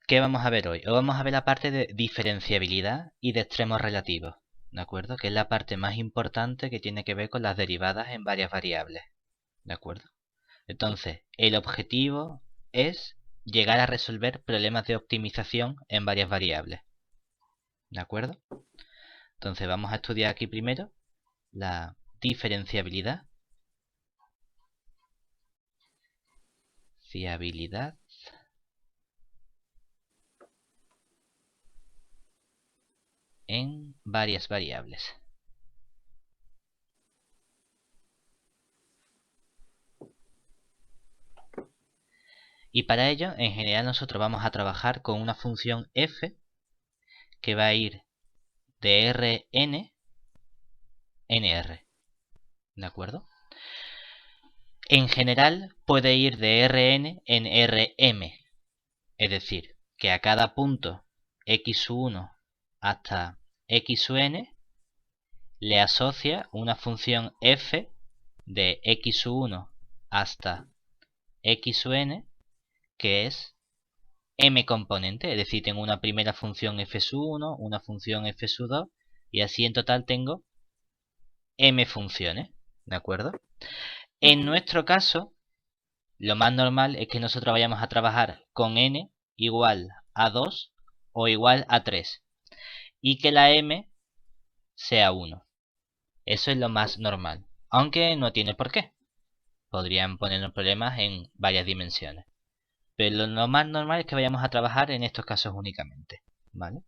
¿qué vamos a ver hoy? Hoy vamos a ver la parte de diferenciabilidad y de extremos relativos, ¿de acuerdo? Que es la parte más importante que tiene que ver con las derivadas en varias variables, ¿de acuerdo? Entonces, el objetivo es llegar a resolver problemas de optimización en varias variables, ¿de acuerdo? Entonces vamos a estudiar aquí primero la diferenciabilidad, fiabilidad en varias variables. Y para ello, en general, nosotros vamos a trabajar con una función f que va a ir de Rn en R, ¿de acuerdo? En general puede ir de Rn en Rm, es decir, que a cada punto x1 hasta xn le asocia una función f de x1 hasta xn que es m componente, es decir, tengo una primera función f1, una función f2 y así en total tengo m funciones, ¿de acuerdo? En nuestro caso, lo más normal es que nosotros vayamos a trabajar con n igual a 2 o igual a 3 y que la m sea 1. Eso es lo más normal, aunque no tiene por qué. Podrían ponernos problemas en varias dimensiones. Pero lo más normal es que vayamos a trabajar en estos casos únicamente, ¿vale?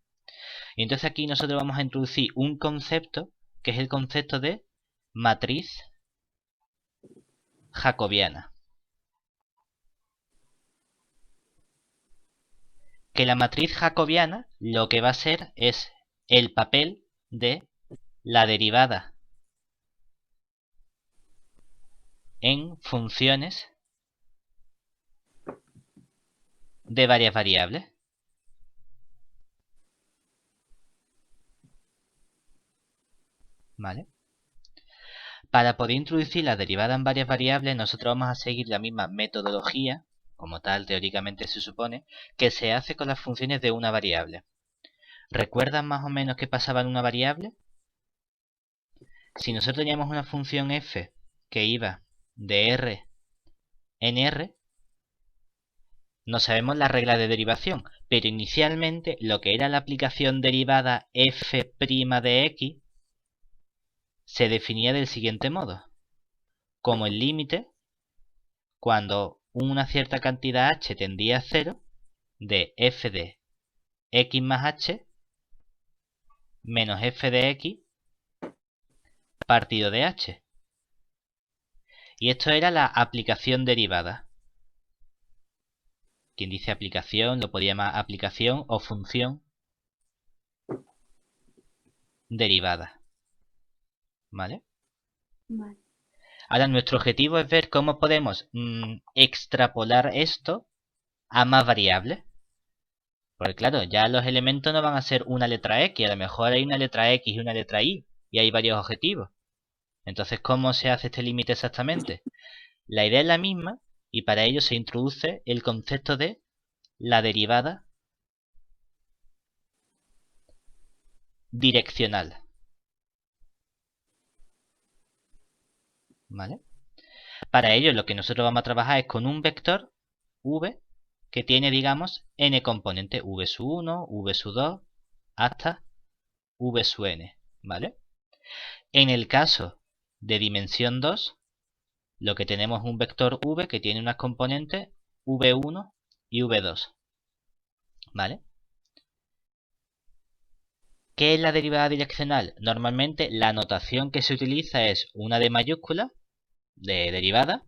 Y entonces aquí nosotros vamos a introducir un concepto que es el concepto de matriz jacobiana. Que la matriz jacobiana lo que va a ser es el papel de la derivada en funciones de varias variables. ¿Vale? Para poder introducir la derivada en varias variables, nosotros vamos a seguir la misma metodología, como tal teóricamente se supone, que se hace con las funciones de una variable. ¿Recuerdan más o menos qué pasaba en una variable? Si nosotros teníamos una función f que iba de r en r, no sabemos la regla de derivación, pero inicialmente lo que era la aplicación derivada f' de x se definía del siguiente modo. Como el límite, cuando una cierta cantidad h tendía a 0, de f de x más h menos f de x partido de h. Y esto era la aplicación derivada. Quien dice aplicación lo podría llamar aplicación o función derivada. ¿Vale? Vale. Ahora nuestro objetivo es ver cómo podemos extrapolar esto a más variables. Porque claro, ya los elementos no van a ser una letra X, a lo mejor hay una letra X y una letra Y, y hay varios objetivos. Entonces, ¿cómo se hace este límite exactamente? La idea es la misma, y para ello se introduce el concepto de la derivada direccional. ¿Vale? Para ello lo que nosotros vamos a trabajar es con un vector v que tiene, digamos, n componentes, v sub 1, v sub 2, hasta v sub n, ¿vale? En el caso de dimensión 2, lo que tenemos es un vector v que tiene unas componentes v1 y v2, ¿vale? ¿Qué es la derivada direccional? Normalmente la notación que se utiliza es una d mayúscula de derivada.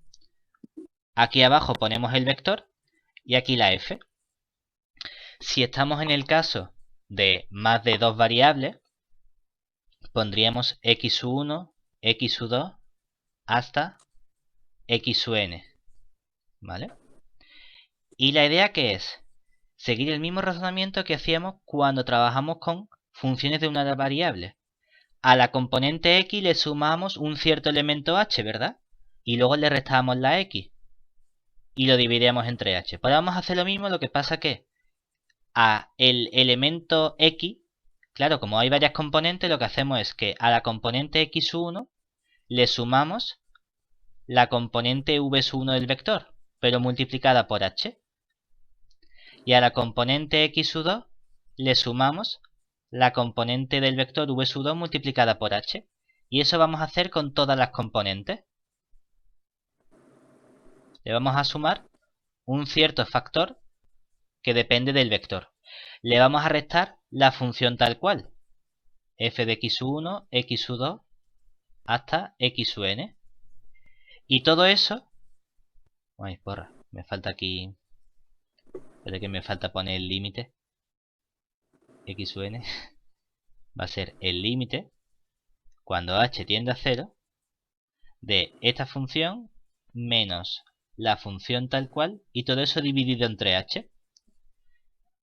Aquí abajo ponemos el vector y aquí la f. Si estamos en el caso de más de dos variables, pondríamos x1, x2 hasta xn, ¿vale? Y la idea que es seguir el mismo razonamiento que hacíamos cuando trabajamos con funciones de una variable. A la componente x le sumamos un cierto elemento h, ¿verdad? Y luego le restamos la x y lo dividimos entre h. Pues vamos a hacer lo mismo, lo que pasa que a el elemento X, claro, como hay varias componentes, lo que hacemos es que a la componente X1 le sumamos la componente V sub 1 del vector, pero multiplicada por H. Y a la componente X sub 2 le sumamos la componente del vector V sub 2 multiplicada por H. Y eso vamos a hacer con todas las componentes. Le vamos a sumar un cierto factor que depende del vector. Le vamos a restar la función tal cual. F de x sub 1, x sub 2, hasta x sub n. Y todo eso... Ay, porra, me falta aquí... Espera que me falta poner el límite. X sub n va a ser el límite cuando h tiende a 0 de esta función menos la función tal cual y todo eso dividido entre h.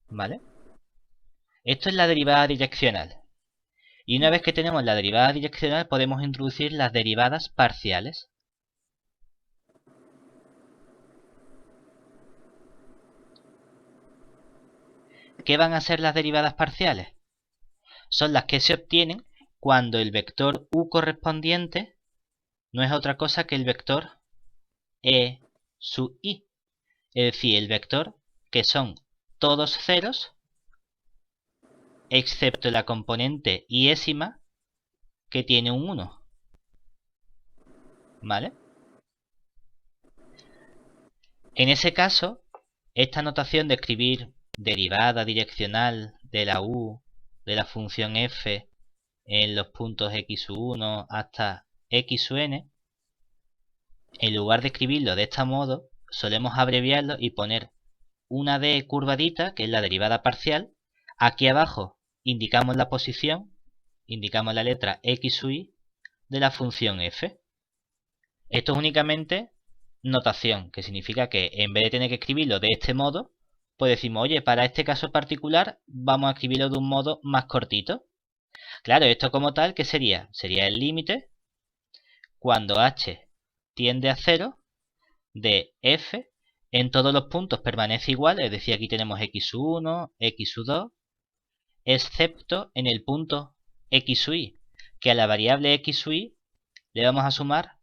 ¿Vale? Esto es la derivada direccional. Y una vez que tenemos la derivada direccional podemos introducir las derivadas parciales. ¿Qué van a ser las derivadas parciales? Son las que se obtienen cuando el vector u correspondiente no es otra cosa que el vector e sub i. Es decir, el vector que son todos ceros, excepto la componente iésima que tiene un 1. ¿Vale? En ese caso, esta notación de escribir derivada direccional de la u de la función f en los puntos x1 hasta x sub n, en lugar de escribirlo de este modo, solemos abreviarlo y poner una d curvadita, que es la derivada parcial. Aquí abajo indicamos la posición, indicamos la letra x sub i de la función f. Esto es únicamente notación, que significa que en vez de tener que escribirlo de este modo, pues decimos, oye, para este caso particular vamos a escribirlo de un modo más cortito. Claro, esto como tal, ¿qué sería? Sería el límite cuando h tiende a 0 de f en todos los puntos permanece igual, es decir, aquí tenemos x1, x2, excepto en el punto x sub i, que a la variable x sub i le vamos a sumar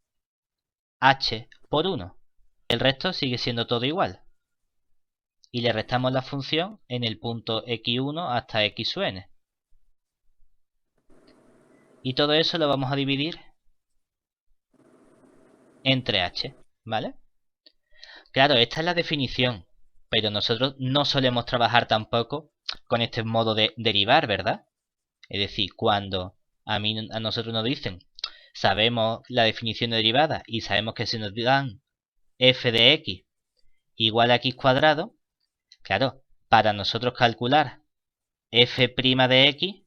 h por 1. El resto sigue siendo todo igual. Y le restamos la función en el punto x1 hasta x sub n. Y todo eso lo vamos a dividir entre h, ¿vale? Claro, esta es la definición, pero nosotros no solemos trabajar tampoco con este modo de derivar, ¿verdad? Es decir, cuando a nosotros nos dicen, sabemos la definición de derivada y sabemos que se nos dan f de x igual a x cuadrado, claro, para nosotros calcular f' de x,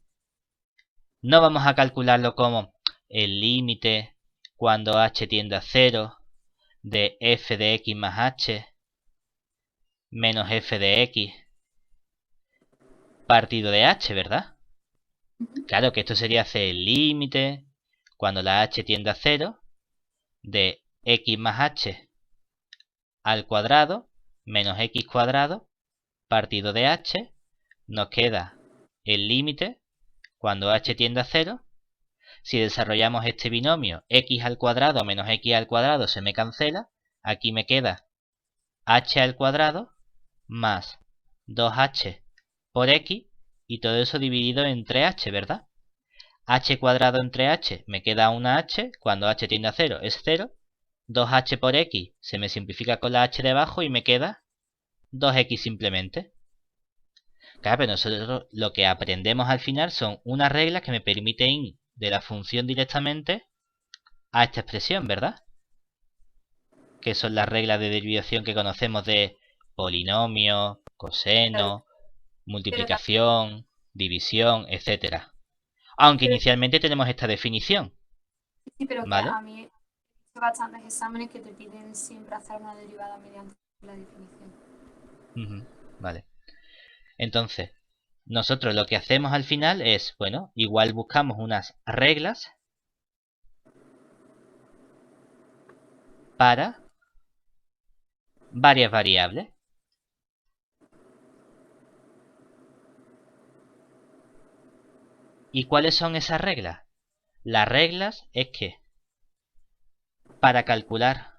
no vamos a calcularlo como el límite cuando h tiende a 0 de f de x más h menos f de x partido de h, ¿verdad? Claro que esto sería hacer el límite cuando la h tiende a 0 de x más h al cuadrado menos x cuadrado partido de h. Nos queda el límite cuando h tiende a 0. Si desarrollamos este binomio x al cuadrado menos x al cuadrado se me cancela. Aquí me queda h al cuadrado más 2h por x y todo eso dividido entre h, ¿verdad? H cuadrado entre h me queda una h, cuando h tiende a 0 es 0. 2h por x se me simplifica con la h de abajo y me queda 2x simplemente. Claro, pero nosotros lo que aprendemos al final son unas reglas que me permiten ir de la función directamente a esta expresión, ¿verdad? Que son las reglas de derivación que conocemos de polinomio, coseno, multiplicación, división, etcétera. Aunque inicialmente tenemos esta definición. Sí, pero que ¿Vale? a mí he visto bastantes exámenes que te piden siempre hacer una derivada mediante la definición. Vale. Entonces, nosotros lo que hacemos al final es, bueno, igual buscamos unas reglas para varias variables. ¿Y cuáles son esas reglas? Las reglas es que para calcular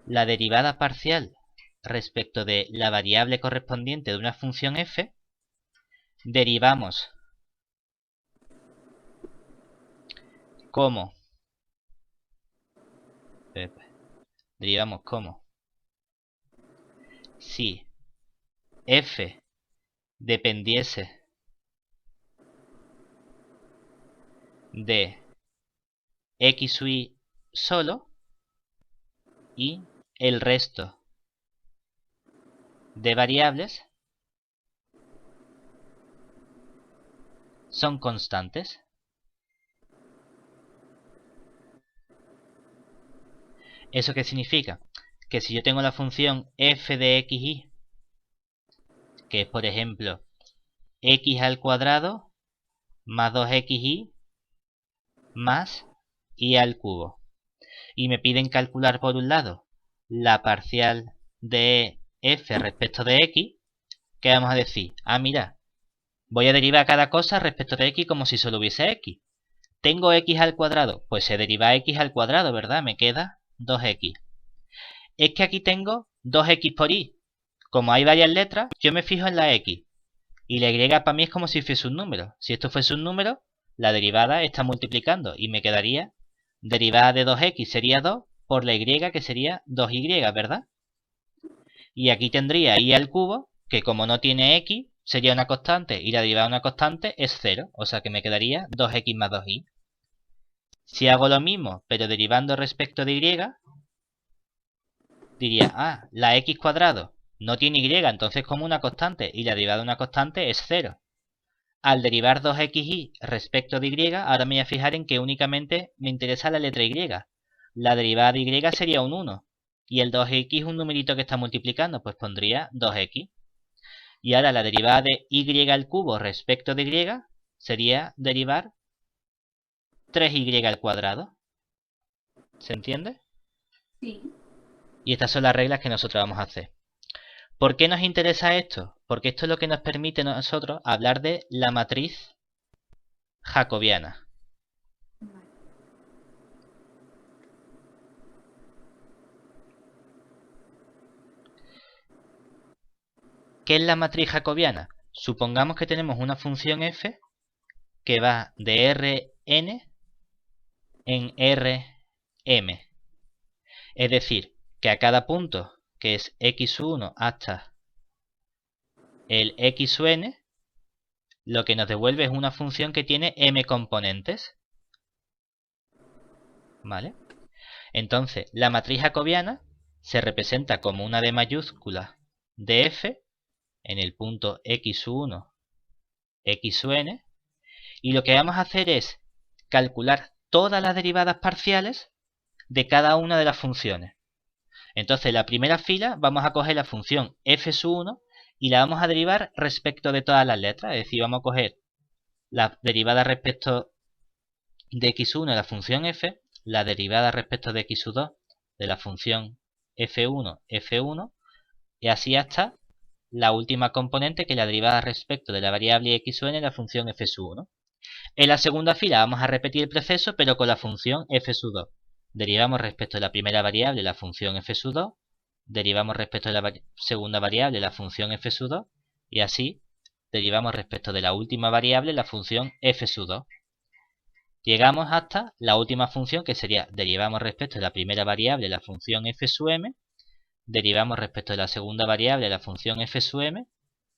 la derivada parcial respecto de la variable correspondiente de una función f, derivamos como si f dependiese de x o y solo y el resto de variables son constantes. ¿Eso qué significa? Que si yo tengo la función f de x, y, que es por ejemplo x al cuadrado más 2xy más y al cubo, y me piden calcular por un lado la parcial de f respecto de x, ¿qué vamos a decir? Ah, mira, voy a derivar cada cosa respecto de x como si solo hubiese x. Tengo x al cuadrado, pues se deriva x al cuadrado, ¿verdad? Me queda 2x. Es que aquí tengo 2x por y. Como hay varias letras, yo me fijo en la x. Y la y para mí es como si fuese un número. Si esto fuese un número, la derivada está multiplicando. Y me quedaría derivada de 2x sería 2 por la y que sería 2y, ¿verdad? Y aquí tendría y al cubo, que como no tiene x, sería una constante. Y la derivada de una constante es 0. O sea que me quedaría 2x más 2y. Si hago lo mismo, pero derivando respecto de y, diría, ah, la x cuadrado no tiene y, entonces como una constante, y la derivada de una constante es 0. Al derivar 2xy respecto de y, ahora me voy a fijar en que únicamente me interesa la letra y. La derivada de y sería un 1. Y el 2x es un numerito que está multiplicando, pues pondría 2x. Y ahora la derivada de y al cubo respecto de y sería derivar 3y al cuadrado. ¿Se entiende? Sí. Y estas son las reglas que nosotros vamos a hacer. ¿Por qué nos interesa esto? Porque esto es lo que nos permite a nosotros hablar de la matriz jacobiana. Vale. ¿Qué es la matriz jacobiana? Supongamos que tenemos una función f que va de Rn en Rm. Es decir, que a cada punto, que es x1 hasta el xn, lo que nos devuelve es una función que tiene m componentes. ¿Vale? Entonces, la matriz jacobiana se representa como una D mayúscula de f en el punto x1, xn, y lo que vamos a hacer es calcular todas las derivadas parciales de cada una de las funciones. Entonces, en la primera fila vamos a coger la función f1 y la vamos a derivar respecto de todas las letras. Es decir, vamos a coger la derivada respecto de x1 de la función f, la derivada respecto de x2 de la función f1, y así hasta la última componente, que es la derivada respecto de la variable xn de la función f1. En la segunda fila vamos a repetir el proceso, pero con la función f2. Derivamos respecto de la primera variable la función f2, derivamos respecto de la segunda variable la función f2, y así derivamos respecto de la última variable la función f2. Llegamos hasta la última función, que sería derivamos respecto de la primera variable la función f sub m, derivamos respecto de la segunda variable la función f sub m,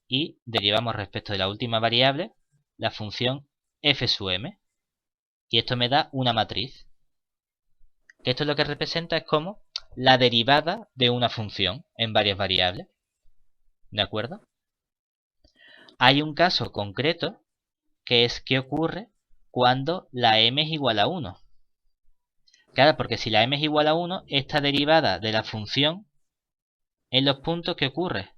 y derivamos respecto de la última variable la función f sub m. Y esto me da una matriz. Esto lo que representa es como la derivada de una función en varias variables. ¿De acuerdo? Hay un caso concreto que es qué ocurre cuando la m es igual a 1. Claro, porque si la m es igual a 1, esta derivada de la función en los puntos, ¿qué ocurre?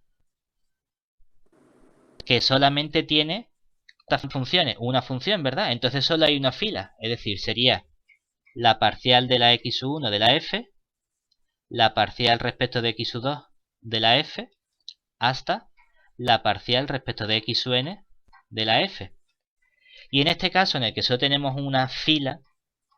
Que solamente tiene estas funciones, una función, ¿verdad? Entonces solo hay una fila, es decir, sería la parcial de la x1 de la f, la parcial respecto de x2 de la f, hasta la parcial respecto de x u n de la f. Y en este caso, en el que solo tenemos una fila,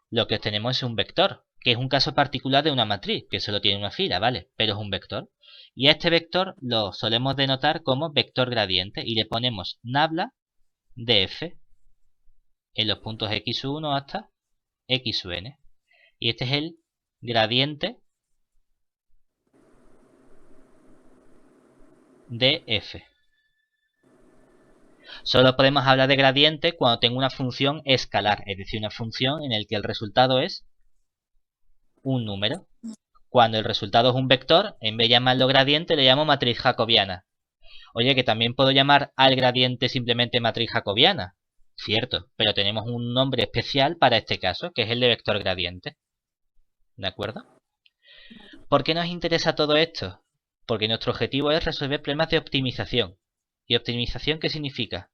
lo que obtenemos es un vector, que es un caso particular de una matriz, que solo tiene una fila, ¿vale? Pero es un vector. Y a este vector lo solemos denotar como vector gradiente y le ponemos nabla de f en los puntos x1 hasta xn. Y este es el gradiente de f. Solo podemos hablar de gradiente cuando tengo una función escalar, es decir, una función en la que el resultado es un número. Cuando el resultado es un vector, en vez de llamarlo gradiente, le llamo matriz jacobiana. Oye, que también puedo llamar al gradiente simplemente matriz jacobiana. Cierto, pero tenemos un nombre especial para este caso, que es el de vector gradiente. ¿De acuerdo? ¿Por qué nos interesa todo esto? Porque nuestro objetivo es resolver problemas de optimización. ¿Y optimización qué significa?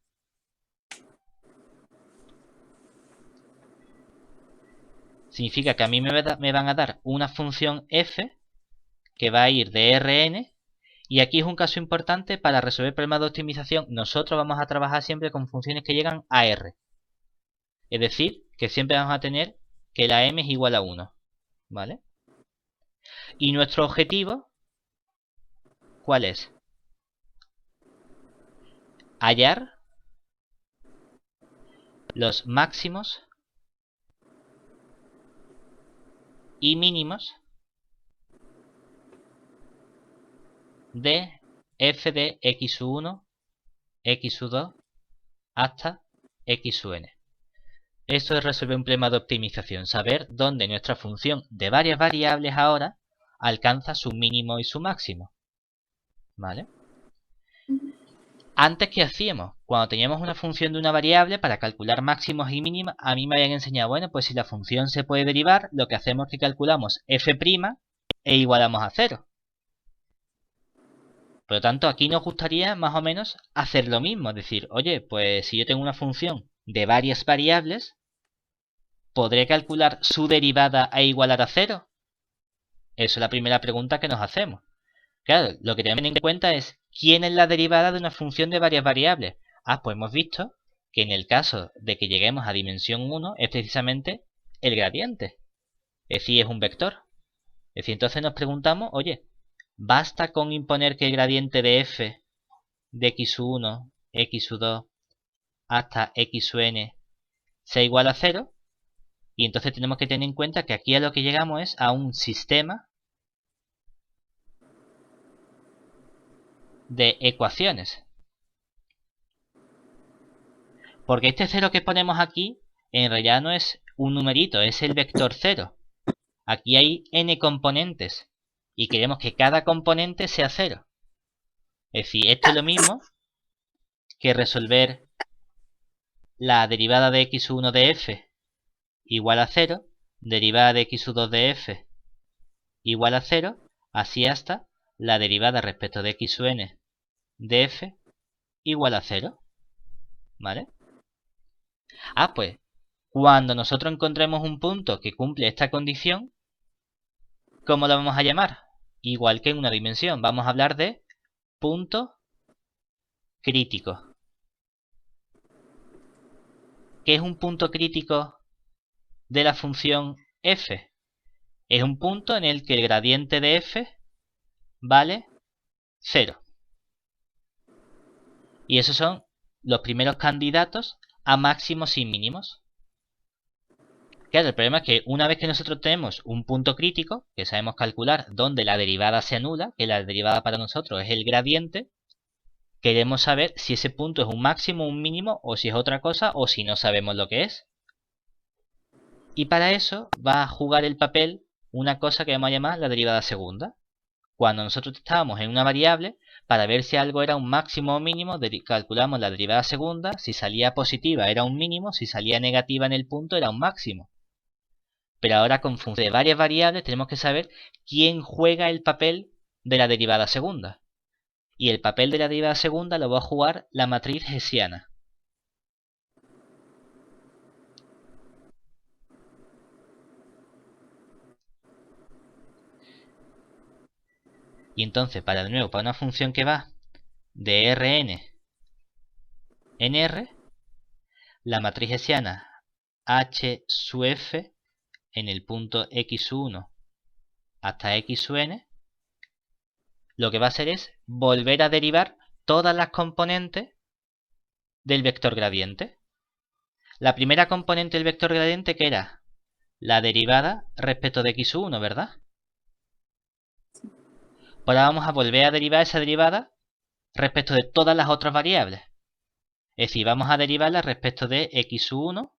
Significa que a mí me van a dar una función f que va a ir de Rn, y aquí es un caso importante para resolver problemas de optimización. Nosotros vamos a trabajar siempre con funciones que llegan a R. Es decir, que siempre vamos a tener que la m es igual a 1. ¿Vale? Y nuestro objetivo, ¿cuál es? Hallar los máximos y mínimos de f de x1, x2 hasta xn. Esto es resolver un problema de optimización, saber dónde nuestra función de varias variables ahora alcanza su mínimo y su máximo. ¿Vale? Antes, ¿qué hacíamos? Cuando teníamos una función de una variable para calcular máximos y mínimos, a mí me habían enseñado, bueno, pues si la función se puede derivar, lo que hacemos es que calculamos f' e igualamos a 0. Por lo tanto, aquí nos gustaría más o menos hacer lo mismo, es decir, oye, pues si yo tengo una función de varias variables, ¿podré calcular su derivada e igualar a 0? Esa es la primera pregunta que nos hacemos. Claro, lo que tenemos que tener en cuenta es quién es la derivada de una función de varias variables. Ah, pues hemos visto que en el caso de que lleguemos a dimensión 1 es precisamente el gradiente. Es decir, es un vector. Es decir, entonces nos preguntamos, oye, ¿basta con imponer que el gradiente de f de x1, x2 hasta xn sea igual a 0? Y entonces tenemos que tener en cuenta que aquí a lo que llegamos es a un sistema de ecuaciones. Porque este 0 que ponemos aquí en realidad no es un numerito, es el vector 0. Aquí hay n componentes y queremos que cada componente sea 0. Es decir, esto es lo mismo que resolver la derivada de x1 de f igual a 0, derivada de x2 de f igual a 0, así hasta la derivada respecto de xn de f igual a 0. ¿Vale? Ah, pues, cuando nosotros encontremos un punto que cumple esta condición, ¿cómo lo vamos a llamar? Igual que en una dimensión, vamos a hablar de punto crítico. ¿Qué es un punto crítico de la función f? Es un punto en el que el gradiente de f vale 0. Y esos son los primeros candidatos a máximos y mínimos. Claro, el problema es que una vez que nosotros tenemos un punto crítico, que sabemos calcular dónde la derivada se anula, que la derivada para nosotros es el gradiente, queremos saber si ese punto es un máximo, un mínimo, o si es otra cosa, o si no sabemos lo que es. Y para eso va a jugar el papel una cosa que vamos a llamar la derivada segunda. Cuando nosotros estábamos en una variable, para ver si algo era un máximo o mínimo, calculamos la derivada segunda. Si salía positiva era un mínimo, si salía negativa en el punto era un máximo. Pero ahora con función de varias variables tenemos que saber quién juega el papel de la derivada segunda. Y el papel de la derivada segunda lo va a jugar la matriz hessiana. Y entonces, de nuevo, para una función que va de Rn en R, la matriz hessiana H sub f en el punto x1 hasta x sub n, lo que va a hacer es volver a derivar todas las componentes del vector gradiente. La primera componente del vector gradiente, que era la derivada respecto de x1, ¿verdad? Pues ahora vamos a volver a derivar esa derivada respecto de todas las otras variables. Es decir, vamos a derivarla respecto de x1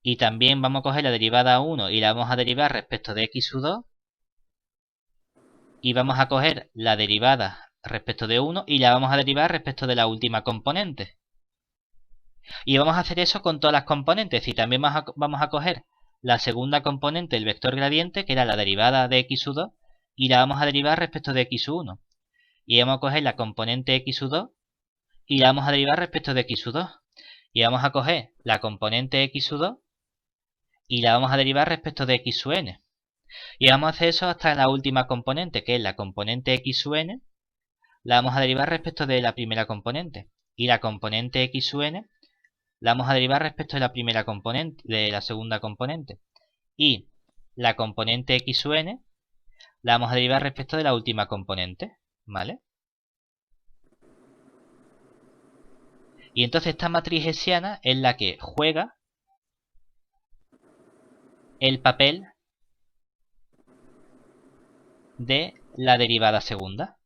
y también vamos a coger la derivada 1 y la vamos a derivar respecto de x2 y vamos a coger la derivada respecto de 1 y la vamos a derivar respecto de la última componente. Y vamos a hacer eso con todas las componentes. Y también vamos a coger la segunda componente del vector gradiente, que era la derivada de x2, y la vamos a derivar respecto de x1. Y vamos a coger la componente x2 y la vamos a derivar respecto de x2. Y vamos a coger la componente x2 y la vamos a derivar respecto de x sub n. Y vamos a hacer eso hasta la última componente, que es la componente x sub n, la vamos a derivar respecto de la primera componente. Y la componente x sub n la vamos a derivar respecto de la primera componente, de la segunda componente. Y la componente x sub n la vamos a derivar respecto de la última componente, ¿vale? Y entonces esta matriz hessiana es la que juega el papel de la derivada segunda.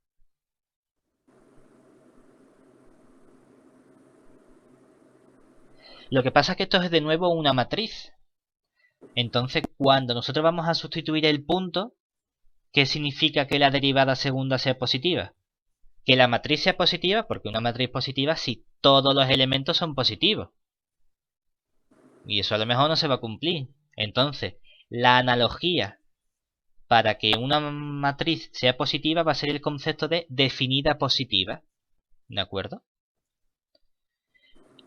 Lo que pasa es que esto es de nuevo una matriz. Entonces, cuando nosotros vamos a sustituir el punto, ¿qué significa que la derivada segunda sea positiva? Que la matriz sea positiva, porque una matriz positiva si todos los elementos son positivos. Y eso a lo mejor no se va a cumplir. Entonces, la analogía para que una matriz sea positiva va a ser el concepto de definida positiva. ¿De acuerdo?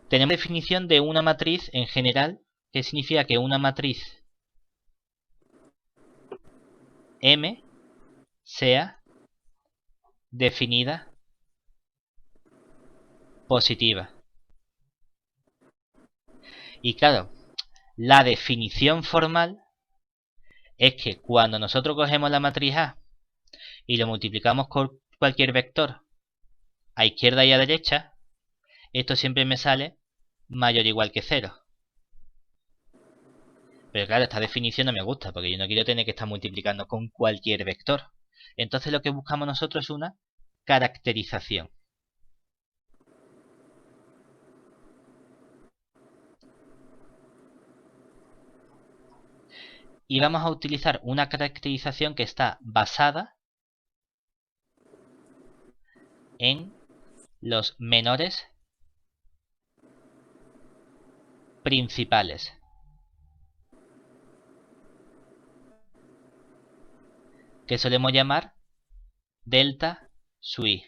Tenemos definición de una matriz en general, que significa que una matriz M sea definida positiva. Y claro, la definición formal es que cuando nosotros cogemos la matriz A y lo multiplicamos con cualquier vector a izquierda y a derecha, esto siempre me sale mayor o igual que 0. Pero claro, esta definición no me gusta, porque yo no quiero tener que estar multiplicando con cualquier vector. Entonces lo que buscamos nosotros es una caracterización. Y vamos a utilizar una caracterización que está basada en los menores principales, que solemos llamar delta sub i.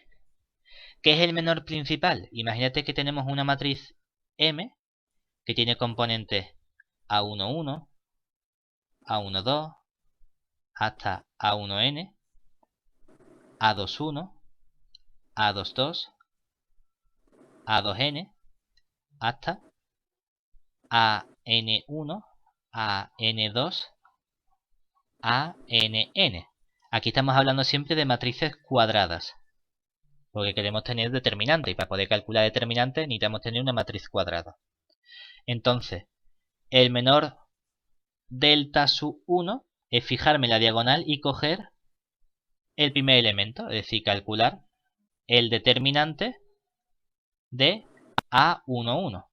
¿Qué es el menor principal? Imagínate que tenemos una matriz M que tiene componentes A11, A12, hasta A1n, A21, A22, A2n, hasta AN1, AN2, ANN. Aquí estamos hablando siempre de matrices cuadradas, porque queremos tener determinante, y para poder calcular determinante necesitamos tener una matriz cuadrada. Entonces, el menor delta sub 1 es fijarme la diagonal y coger el primer elemento, es decir, calcular el determinante de A11.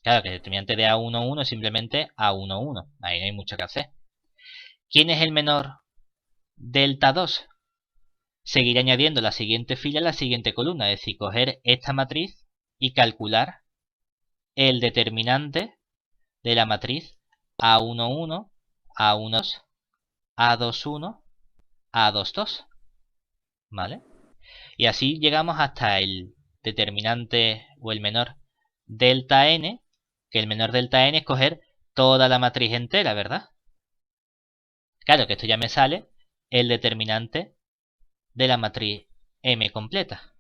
Claro que el determinante de A11 es simplemente A11, ahí no hay mucho que hacer. ¿Quién es el menor delta 2? Seguir añadiendo la siguiente fila a la siguiente columna, es decir, coger esta matriz y calcular el determinante de la matriz A11, A12, A21, A22, ¿vale? Y así llegamos hasta el determinante o el menor delta n, que el menor delta n es coger toda la matriz entera, ¿verdad? Claro que esto ya me sale el determinante de la matriz M completa.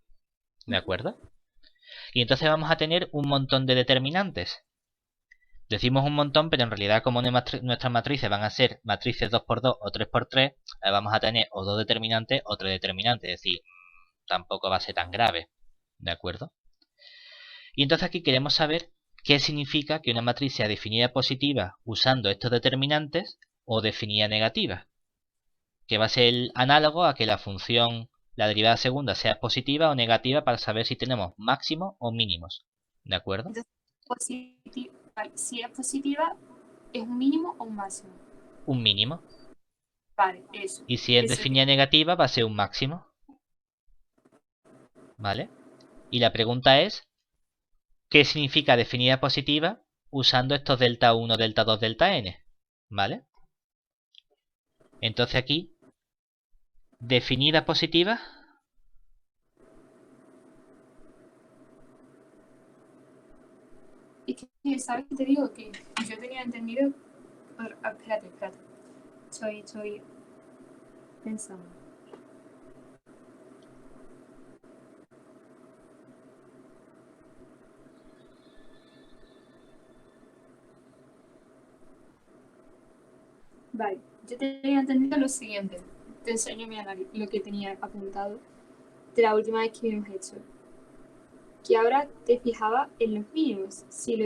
¿De acuerdo? Y entonces vamos a tener un montón de determinantes. Decimos un montón, pero en realidad como nuestras matrices van a ser matrices 2×2 o 3×3, vamos a tener o 2 determinantes o 3 determinantes. Es decir, tampoco va a ser tan grave. ¿De acuerdo? Y entonces aquí queremos saber qué significa que una matriz sea definida positiva usando estos determinantes o definida negativa. Que va a ser el análogo a que la función, la derivada segunda, sea positiva o negativa para saber si tenemos máximos o mínimos. ¿De acuerdo? Entonces, si es positiva, ¿es un mínimo o un máximo? Un mínimo. Vale, eso. Y si es definida negativa, va a ser un máximo. ¿Vale? Y la pregunta es, ¿qué significa definida positiva usando estos delta 1, delta 2, delta n? ¿Vale? Entonces aquí, definida positiva, es que, ¿sabes qué te digo? Que yo tenía entendido... Espérate. Estoy pensando. Vale, yo tenía entendido lo siguiente. Te enseño lo que tenía apuntado de la última vez que hemos hecho. Que ahora te fijaba en los mínimos. Si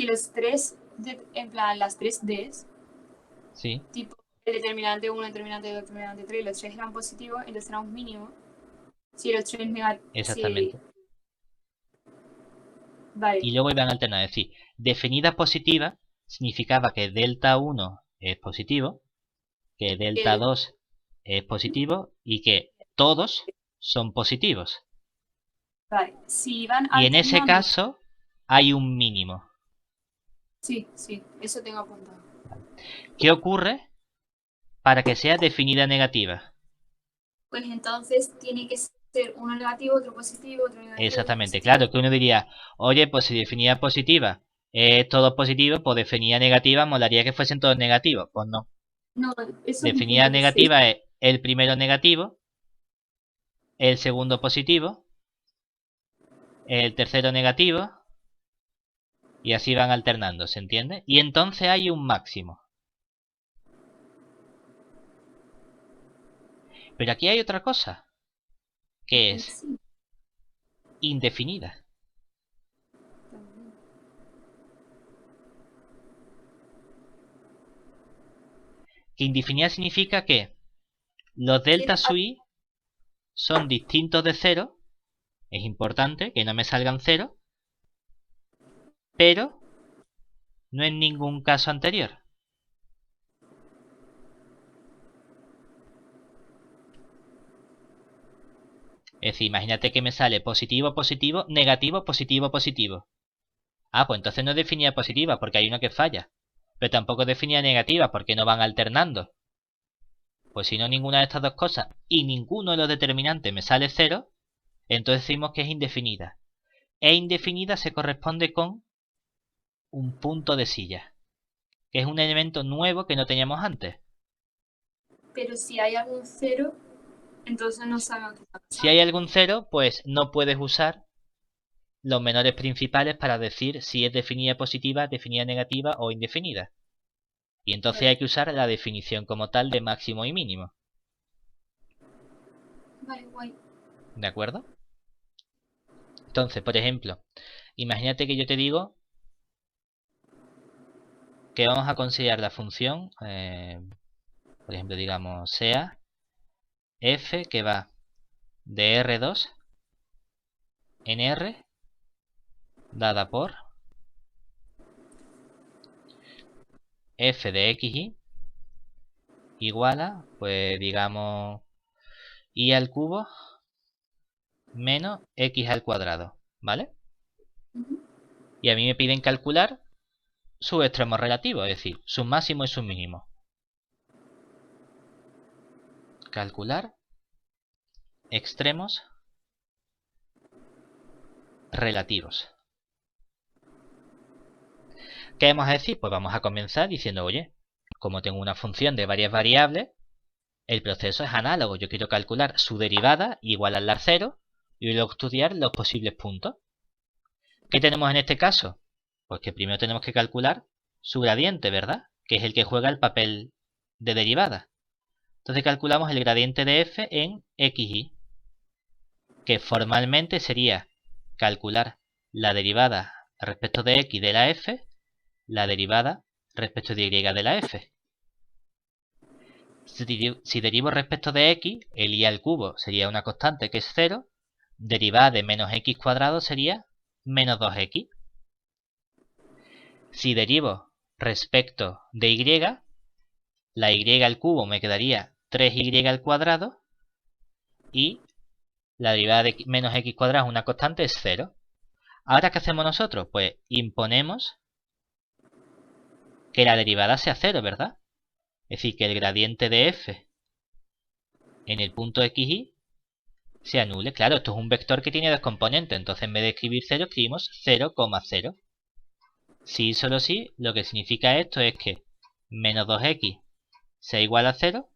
los tres, en plan, las tres Ds, sí, tipo el determinante 1, determinante 2, determinante 3, los tres eran positivos, entonces era un mínimo. Si los tres negativos... exactamente. Vale. Y luego iban a alternar, es decir, definida positiva significaba que delta 1 es positivo, que delta 2 es positivo y que todos son positivos. Vale, si van Y en ese alternando... caso hay un mínimo. Sí, eso tengo apuntado. ¿Qué ocurre para que sea definida negativa? Pues entonces tiene que ser uno negativo, otro positivo, otro negativo. Exactamente, otro positivo. claro, que uno diría, oye, pues si definida positiva es todo positivo, pues definida negativa molaría que fuesen todos negativos. Pues no. No, eso Definida negativa es el primero negativo, el segundo positivo, el tercero negativo, y así van alternando, ¿se entiende? Y entonces hay un máximo. Pero aquí hay otra cosa, que es indefinida. Que indefinida significa que los delta sui son distintos de cero. Es importante que no me salgan cero, pero no en ningún caso anterior. Es decir, imagínate que me sale positivo, positivo, negativo, positivo, positivo. Ah, pues entonces no es definida positiva porque hay uno que falla. Pero tampoco es definida negativa porque no van alternando. Pues si no ninguna de estas dos cosas y ninguno de los determinantes me sale cero, entonces decimos que es indefinida. E indefinida se corresponde con un punto de silla, que es un elemento nuevo que no teníamos antes. Pero si hay algún cero, entonces no sabemos qué pasa. Si hay algún cero, pues no puedes usar los menores principales para decir si es definida positiva, definida negativa o indefinida. Y entonces hay que usar la definición como tal de máximo y mínimo. Vale, guay. ¿De acuerdo? Entonces, por ejemplo, imagínate que yo te digo que vamos a considerar la función, por ejemplo, digamos, sea f que va de R2 en R dada por f de xy igual a, pues digamos, y al cubo menos x al cuadrado, ¿vale? Y a mí me piden calcular sus extremos relativos, es decir, su máximo y su mínimo. Calcular extremos relativos. ¿Qué vamos a decir? Pues vamos a comenzar diciendo, oye, como tengo una función de varias variables, el proceso es análogo. Yo quiero calcular su derivada igual al 0 y luego estudiar los posibles puntos. ¿Qué tenemos en este caso? Pues que primero tenemos que calcular su gradiente, ¿verdad? Que es el que juega el papel de derivada. Entonces calculamos el gradiente de f en xy, que formalmente sería calcular la derivada respecto de x de la f, la derivada respecto de y de la f. Si derivo respecto de x, el y al cubo sería una constante que es 0, derivada de menos x cuadrado sería menos 2x. Si derivo respecto de y, la y al cubo me quedaría 3y al cuadrado y la derivada de menos x cuadrado es una constante, es 0. Ahora, ¿qué hacemos nosotros? Pues imponemos que la derivada sea 0, ¿verdad? Es decir, que el gradiente de f en el punto xy se anule. Claro, esto es un vector que tiene dos componentes, entonces en vez de escribir 0, escribimos 0,0. Si solo sí, lo que significa esto es que menos 2x sea igual a 0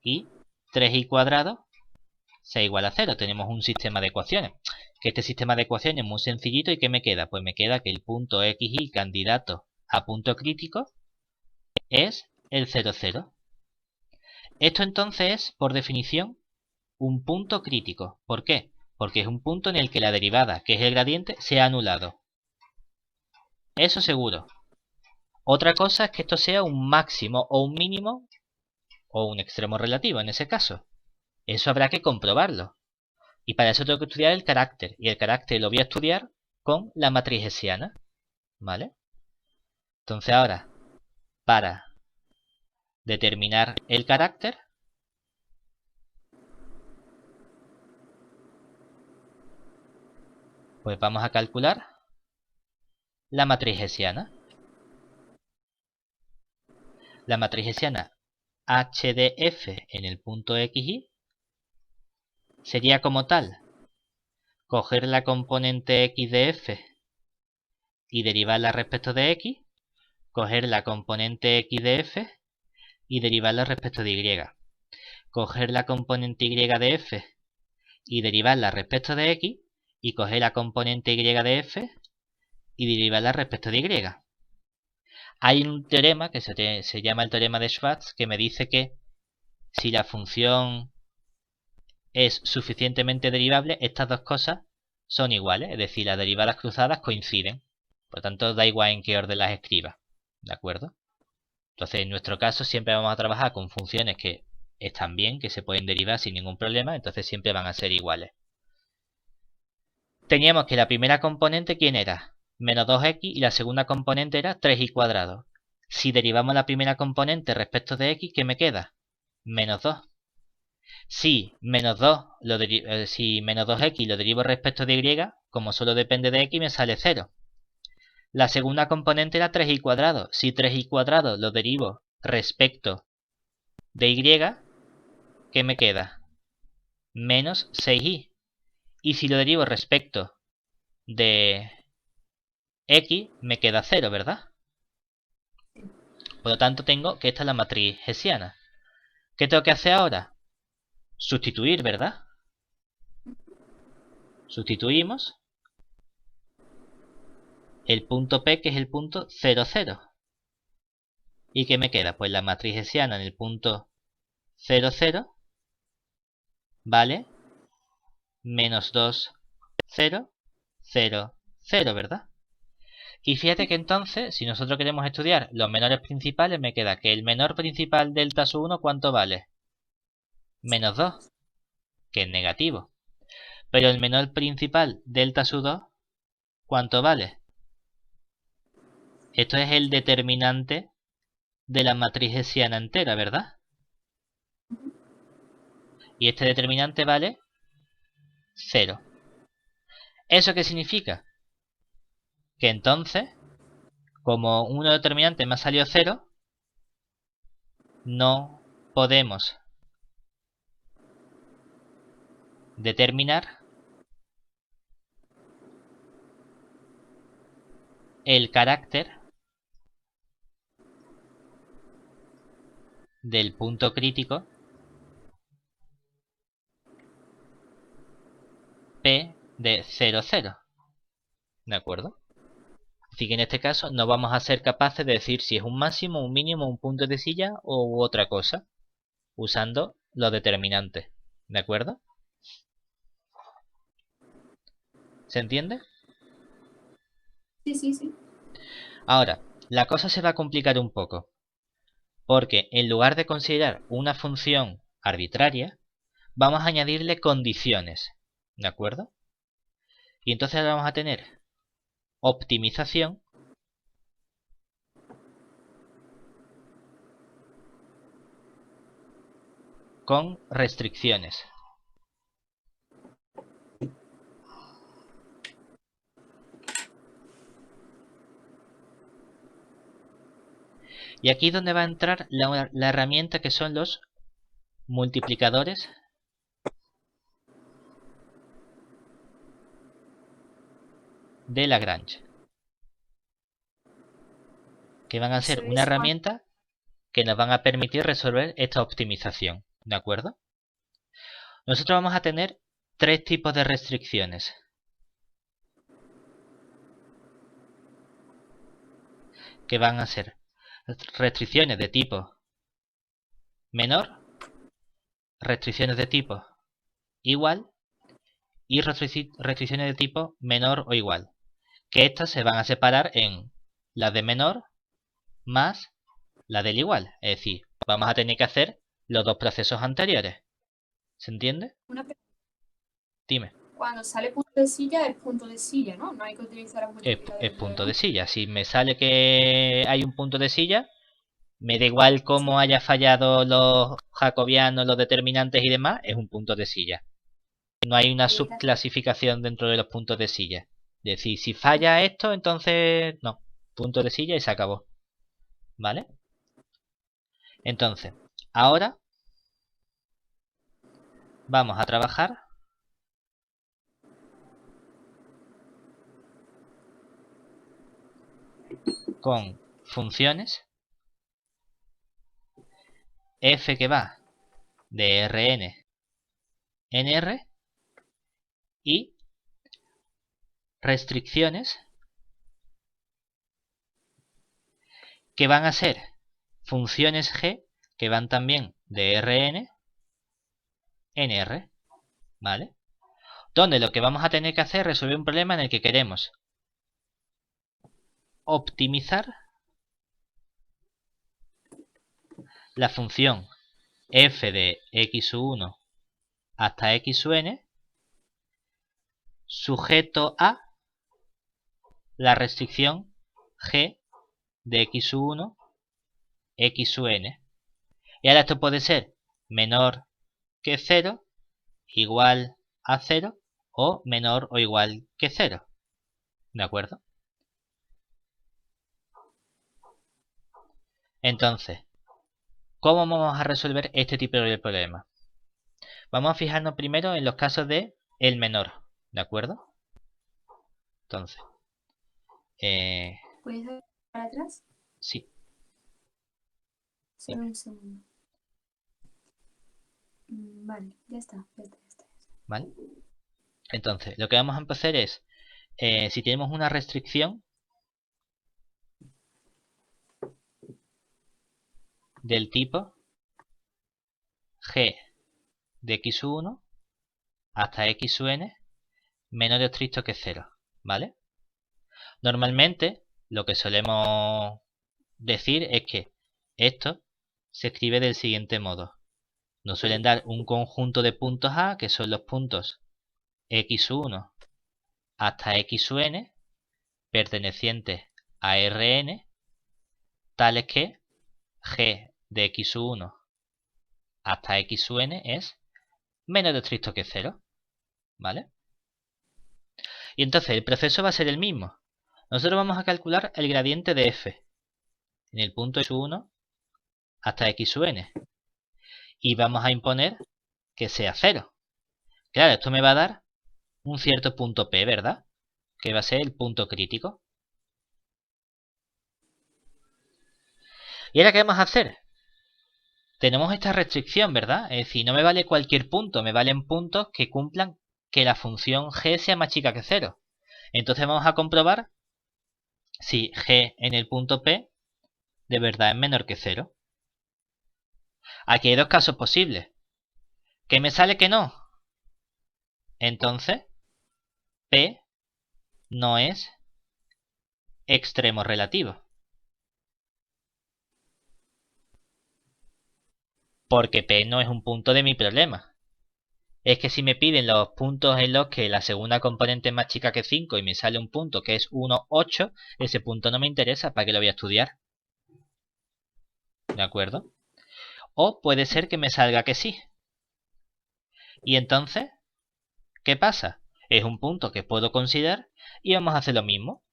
y 3y cuadrado sea igual a 0. Tenemos un sistema de ecuaciones. Que este sistema de ecuaciones es muy sencillito. ¿Y qué me queda? Pues me queda que el punto xy candidato a punto crítico es el 0, 0. Esto entonces es, por definición, un punto crítico. ¿Por qué? Porque es un punto en el que la derivada, que es el gradiente, se ha anulado. Eso seguro. Otra cosa es que esto sea un máximo o un mínimo o un extremo relativo en ese caso. Eso habrá que comprobarlo. Y para eso tengo que estudiar el carácter. Y el carácter lo voy a estudiar con la matriz hessiana. ¿Vale? Entonces ahora, para determinar el carácter, pues vamos a calcular la matriz hessiana. La matriz hessiana h de f en el punto xy sería como tal coger la componente x de f y derivarla respecto de x, coger la componente x de f y derivarla respecto de y, coger la componente y de f y derivarla respecto de x y coger la componente y de f y derivarla respecto de y. Hay un teorema que se llama el teorema de Schwarz que me dice que si la función es suficientemente derivable, estas dos cosas son iguales, es decir, las derivadas cruzadas coinciden. Por lo tanto, da igual en qué orden las escriba. ¿De acuerdo? Entonces, en nuestro caso, siempre vamos a trabajar con funciones que están bien, que se pueden derivar sin ningún problema, entonces siempre van a ser iguales. Teníamos que la primera componente, ¿quién era? Menos 2x y la segunda componente era 3y cuadrado. Si derivamos la primera componente respecto de x, ¿qué me queda? Menos 2. Si menos 2x lo derivo respecto de y, como solo depende de x, me sale 0. La segunda componente era 3y cuadrado. Si 3y cuadrado lo derivo respecto de y, ¿qué me queda? Menos 6y. Y si lo derivo respecto de x, me queda 0, ¿verdad? Por lo tanto, tengo que esta es la matriz hessiana. ¿Qué tengo que hacer ahora? Sustituir, ¿verdad? Sustituimos el punto P, que es el punto 0, 0. ¿Y qué me queda? Pues la matriz hessiana en el punto 0, 0 vale menos 2, 0, 0, 0, ¿verdad? Y fíjate que entonces, si nosotros queremos estudiar los menores principales, me queda que el menor principal delta sub 1, ¿cuánto vale? Menos 2, que es negativo. Pero el menor principal delta sub 2, ¿cuánto vale? Esto es el determinante de la matriz hessiana entera, ¿verdad? Y este determinante vale 0. ¿Eso qué significa? Que entonces, como un determinante me ha salido 0, no podemos determinar el carácter del punto crítico P de 0, 0. ¿De acuerdo? Así que en este caso no vamos a ser capaces de decir si es un máximo, un mínimo, un punto de silla u otra cosa, usando los determinantes. ¿De acuerdo? ¿Se entiende? Sí, sí, sí. Ahora, la cosa se va a complicar un poco, porque en lugar de considerar una función arbitraria, vamos a añadirle condiciones. ¿De acuerdo? Y entonces ahora vamos a tener optimización con restricciones. Y aquí es donde va a entrar la herramienta que son los multiplicadores de Lagrange, que van a ser Eso una es herramienta que nos van a permitir resolver esta optimización. ¿De acuerdo? Nosotros vamos a tener tres tipos de restricciones. Que van a ser restricciones de tipo menor, restricciones de tipo igual y restricciones de tipo menor o igual. Que estas se van a separar en las de menor más la del igual. Es decir, vamos a tener que hacer los dos procesos anteriores. ¿Se entiende? una pregunta. Dime. Cuando sale punto de silla, es punto de silla, ¿no? No hay que utilizar el multiplicador Es de punto de Lagrange. silla. Si me sale que hay un punto de silla, me da igual cómo haya fallado los jacobianos, los determinantes y demás, es un punto de silla. No hay una subclasificación dentro de los puntos de silla. Es decir, si falla esto, entonces no. Punto de silla y se acabó. ¿Vale? Entonces, ahora vamos a trabajar con funciones f que va de Rn en R y restricciones que van a ser funciones g que van también de Rn en R. ¿Vale? Donde lo que vamos a tener que hacer es resolver un problema en el que queremos optimizar la función f de x1 hasta xn sujeto a la restricción g de x1 xn. Y ahora esto puede ser menor que 0, igual a 0 o menor o igual que 0. ¿De acuerdo? Entonces, ¿cómo vamos a resolver este tipo de problema? Vamos a fijarnos primero en los casos de el menor. ¿De acuerdo? Entonces, ¿Puedes dar para atrás? sí. Solo un segundo. Vale, ya está. ¿Vale? Entonces, lo que vamos a empezar es, si tenemos una restricción del tipo g de x1 hasta xn menor o estricto que 0, ¿vale? Normalmente, lo que solemos decir es que esto se escribe del siguiente modo. Nos suelen dar un conjunto de puntos A, que son los puntos x1 hasta xn, pertenecientes a Rn, tales que g de x1 hasta xn es menos estricto que 0, ¿vale? Y entonces el proceso va a ser el mismo. Nosotros vamos a calcular el gradiente de f en el punto x1 hasta xn y vamos a imponer que sea 0. Claro, esto me va a dar un cierto punto P, ¿verdad? Que va a ser el punto crítico. ¿Y ahora qué vamos a hacer? Tenemos esta restricción, ¿verdad? Es decir, no me vale cualquier punto, me valen puntos que cumplan que la función g sea más chica que 0. Entonces vamos a comprobar si g en el punto P de verdad es menor que 0. Aquí hay dos casos posibles. ¿Que me sale que no? Entonces, P no es extremo relativo. Porque P no es un punto de mi problema. Es que si me piden los puntos en los que la segunda componente es más chica que 5 y me sale un punto que es 1, 8, ese punto no me interesa, ¿para qué lo voy a estudiar? ¿De acuerdo? O puede ser que me salga que sí. Y entonces, ¿qué pasa? Es un punto que puedo considerar y vamos a hacer lo mismo.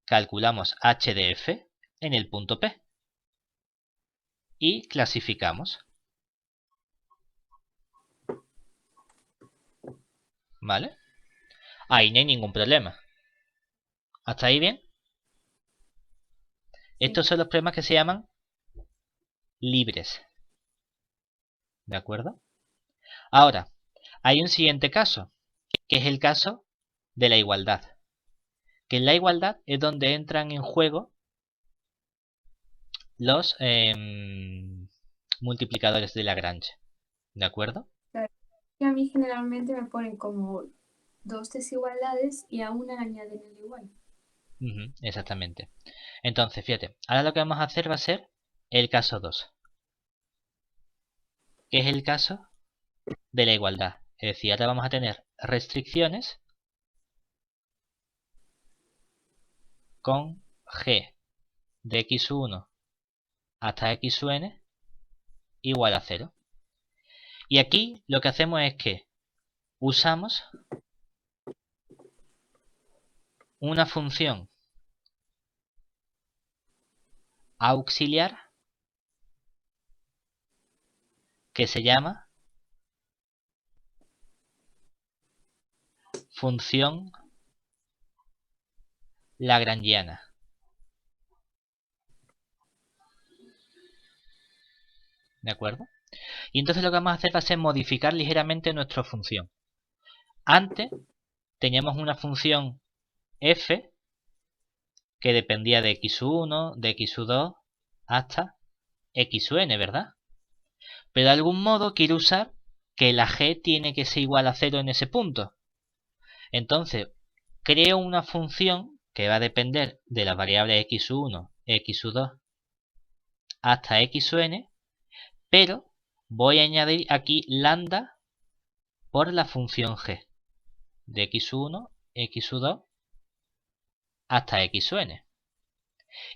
Calculamos h de f en el punto P. Y clasificamos. ¿Vale? Ahí no hay ningún problema. ¿Hasta ahí bien? Estos son los problemas que se llaman libres. ¿De acuerdo? Ahora, hay un siguiente caso, que es el caso de la igualdad. Que en la igualdad es donde entran en juego los multiplicadores de Lagrange. ¿De acuerdo? Claro. Y a mí generalmente me ponen como dos desigualdades y a una añaden el igual. Exactamente. Entonces, fíjate, ahora lo que vamos a hacer va a ser el caso 2. Que es el caso de la igualdad. Es decir, ahora vamos a tener restricciones con g de x1 hasta x n igual a 0. Y aquí lo que hacemos es que usamos una función auxiliar que se llama función lagrangiana. ¿De acuerdo? Y entonces lo que vamos a hacer va a ser modificar ligeramente nuestra función. Antes teníamos una función f que dependía de x1, de x2 hasta xn, ¿verdad? Pero de algún modo quiero usar que la g tiene que ser igual a 0 en ese punto. Entonces, creo una función que va a depender de las variables x1, x2 hasta xn, pero voy a añadir aquí lambda por la función g de x1, x2 hasta xn.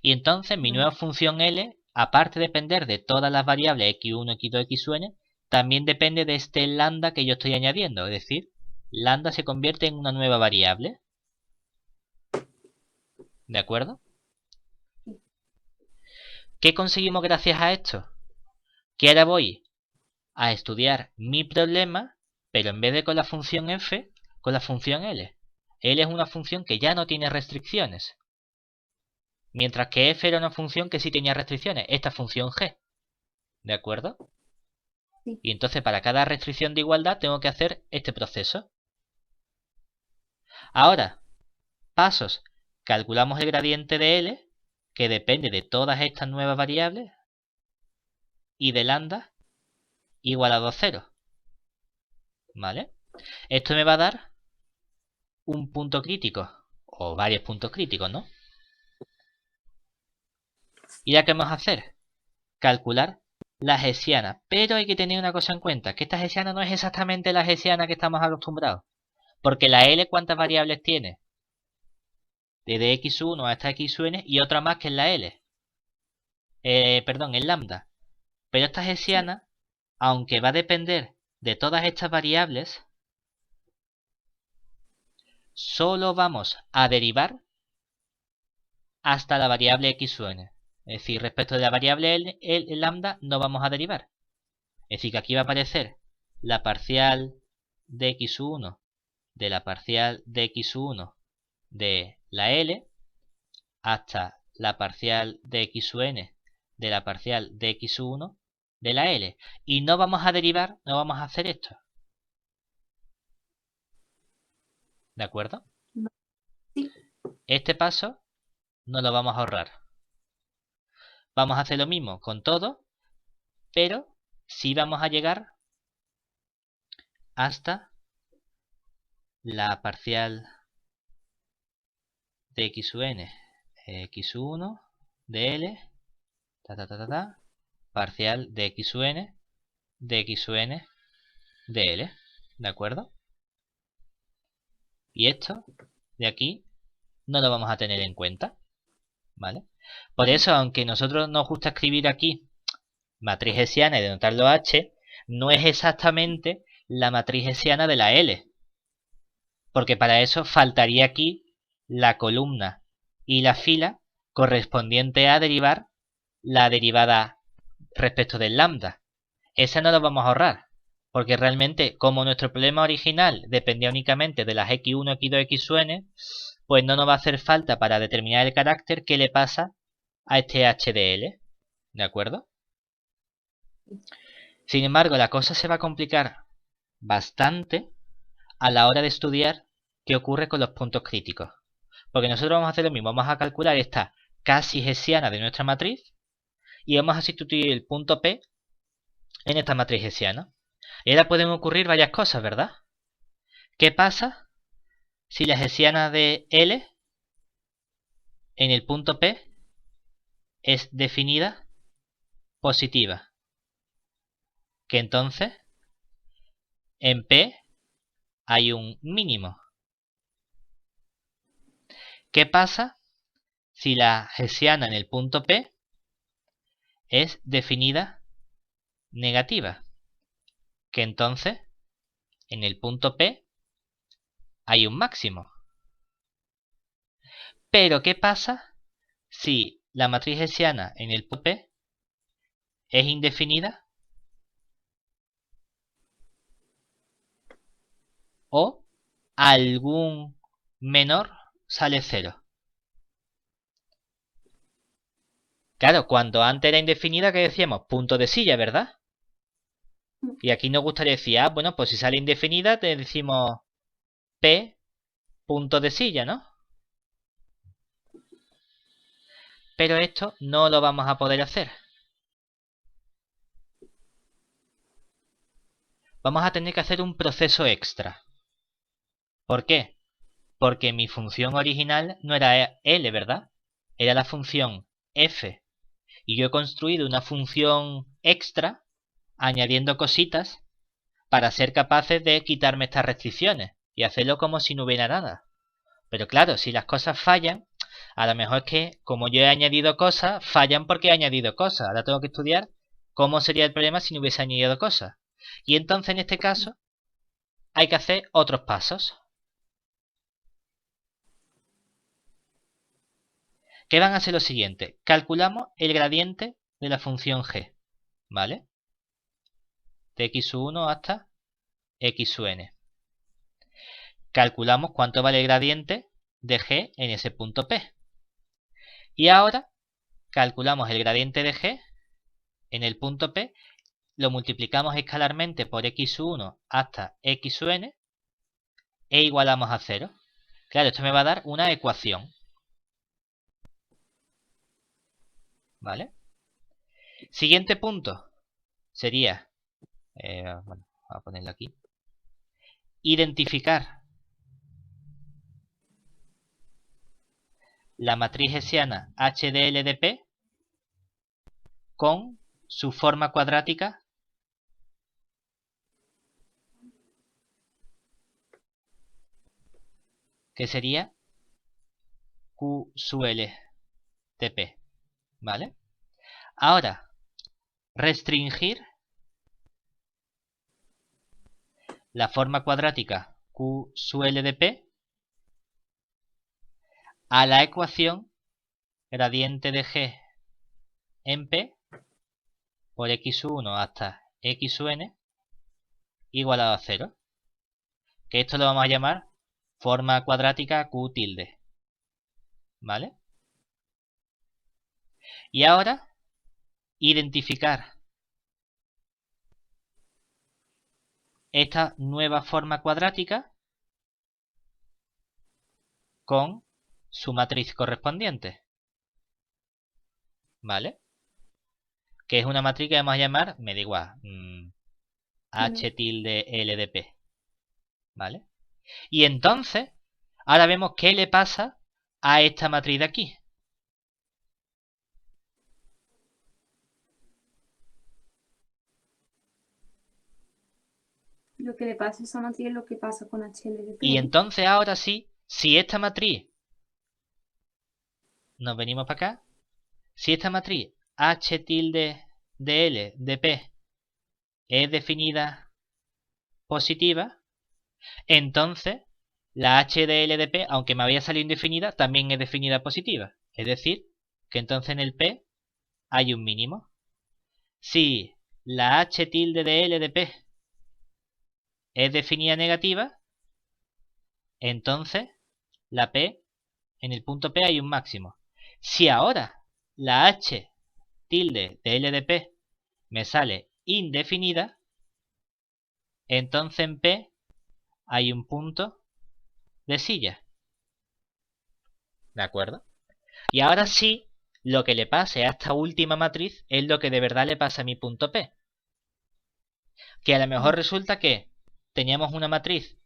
Y entonces mi nueva función L, aparte de depender de todas las variables x1, x2, xn, también depende de este lambda que yo estoy añadiendo. Es decir, lambda se convierte en una nueva variable. ¿De acuerdo? ¿Qué conseguimos gracias a esto? Que ahora voy a estudiar mi problema, pero en vez de con la función f, con la función L. L es una función que ya no tiene restricciones. Mientras que f era una función que sí tenía restricciones. Esta función g. ¿De acuerdo? Sí. Y entonces para cada restricción de igualdad tengo que hacer este proceso. Ahora, pasos. Calculamos el gradiente de L, que depende de todas estas nuevas variables, y de lambda igual a 2, 0. ¿Vale? Esto me va a dar un punto crítico, o varios puntos críticos, ¿no? ¿Y ya qué vamos a hacer? Calcular la hessiana. Pero hay que tener una cosa en cuenta, que esta hessiana no es exactamente la hessiana que estamos acostumbrados. Porque la L, ¿cuántas variables tiene? Desde x1 hasta xn y otra más que es la L. Perdón, el lambda. Pero esta hessiana, aunque va a depender de todas estas variables, solo vamos a derivar hasta la variable xn. Es decir, respecto de la variable el lambda no vamos a derivar. Es decir, que aquí va a aparecer la parcial de x1 de la parcial de x1 de la L hasta la parcial de xn de la parcial de x1 de la L. Y no vamos a derivar, no vamos a hacer esto. ¿De acuerdo? Sí. Este paso no lo vamos a ahorrar. Vamos a hacer lo mismo con todo, pero sí vamos a llegar hasta la parcial de x sub n, x1 de L, parcial de x sub n, de x sub n de L, ¿de acuerdo? Y esto de aquí no lo vamos a tener en cuenta, ¿vale? Por eso, aunque nosotros nos gusta escribir aquí matriz hessiana y denotarlo H, no es exactamente la matriz hessiana de la L, porque para eso faltaría aquí la columna y la fila correspondiente a derivar la derivada respecto del lambda. Esa no la vamos a ahorrar, porque realmente como nuestro problema original dependía únicamente de las x1, x2, x sub n, pues no nos va a hacer falta para determinar el carácter que le pasa a este h de L, ¿de acuerdo? Sin embargo, la cosa se va a complicar bastante a la hora de estudiar qué ocurre con los puntos críticos. Porque nosotros vamos a hacer lo mismo, vamos a calcular esta casi hessiana de nuestra matriz y vamos a sustituir el punto P en esta matriz hessiana. Y ahora pueden ocurrir varias cosas, ¿verdad? ¿Qué pasa si la hessiana de L en el punto P es definida positiva? Que entonces en P hay un mínimo. ¿Qué pasa si la hessiana en el punto P es definida negativa? Que entonces en el punto P hay un máximo. Pero ¿qué pasa si la matriz hessiana en el punto P es indefinida o algún menor sale 0? Claro, cuando antes era indefinida, ¿qué decíamos? Punto de silla, ¿verdad? Y aquí nos gustaría decir, bueno, pues si sale indefinida, te decimos P punto de silla, ¿no? Pero esto no lo vamos a poder hacer. Vamos a tener que hacer un proceso extra. ¿Por qué? Porque mi función original no era L, ¿verdad? Era la función f. Y yo he construido una función extra añadiendo cositas para ser capaces de quitarme estas restricciones y hacerlo como si no hubiera nada. Pero claro, si las cosas fallan, a lo mejor es que como yo he añadido cosas, fallan porque he añadido cosas. Ahora tengo que estudiar cómo sería el problema si no hubiese añadido cosas. Y entonces en este caso hay que hacer otros pasos. Que van a ser los siguientes. Calculamos el gradiente de la función g, ¿vale? De x sub 1 hasta x sub n. Calculamos cuánto vale el gradiente de g en ese punto P. Y ahora calculamos el gradiente de g en el punto P, lo multiplicamos escalarmente por x sub 1 hasta x sub n e igualamos a 0. Claro, esto me va a dar una ecuación. ¿Vale? Siguiente punto sería, bueno, voy a ponerlo aquí, identificar la matriz hessiana HDL de P con su forma cuadrática que sería Q sub L de P, ¿vale? Ahora, restringir la forma cuadrática Q sub L de P a la ecuación gradiente de G en P por x sub 1 hasta x sub n igualado a 0. Que esto lo vamos a llamar forma cuadrática Q tilde. ¿Vale? Y ahora, identificar esta nueva forma cuadrática con su matriz correspondiente. ¿Vale? Que es una matriz que vamos a llamar, me da igual, H tilde L de P. ¿Vale? Y entonces, ahora vemos qué le pasa a esta matriz de aquí. Lo que le pasa a esa matriz es lo que pasa con HLDP. Y entonces ahora sí, si esta matriz, nos venimos para acá, si esta matriz H tilde de L de P es definida positiva, entonces la H de L de P, aunque me había salido indefinida, también es definida positiva. Es decir, que entonces en el P hay un mínimo. Si la H tilde de L de P es definida negativa, entonces la P, en el punto P hay un máximo. Si ahora la H tilde de L de P me sale indefinida, entonces en P hay un punto de silla. ¿De acuerdo? Y ahora sí, lo que le pase a esta última matriz es lo que de verdad le pasa a mi punto P. Que a lo mejor resulta que teníamos una matriz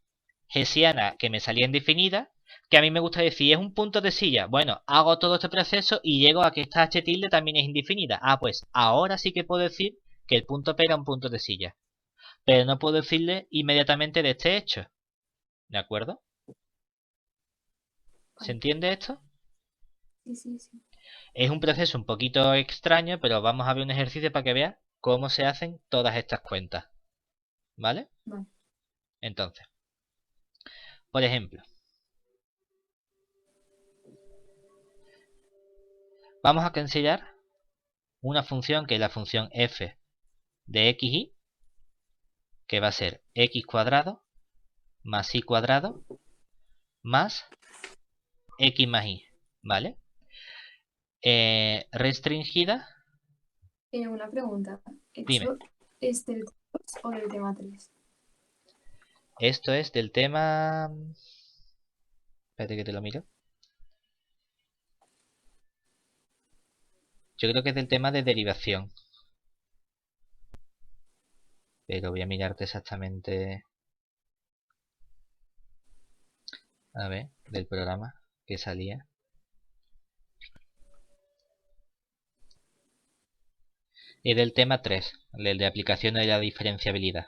hessiana que me salía indefinida, que a mí me gusta decir es un punto de silla. Bueno, hago todo este proceso y llego a que esta H tilde también es indefinida. Ah, pues ahora sí que puedo decir que el punto P era un punto de silla. Pero no puedo decirle inmediatamente de este hecho. ¿De acuerdo? ¿Se entiende esto? Sí. Es un proceso un poquito extraño, pero vamos a ver un ejercicio para que veas cómo se hacen todas estas cuentas. ¿Vale? Vale. Entonces, por ejemplo, vamos a considerar una función que es la función f de x, y, que va a ser x cuadrado más y cuadrado más x más y. ¿Vale? Restringida. Una pregunta. Dime. ¿Esto es del 2 o del tema 3? Esto es del tema... Espérate que te lo miro. Yo creo que es del tema de derivación. Pero voy a mirarte exactamente... A ver, del programa que salía. Es del tema 3, el de aplicación de la diferenciabilidad.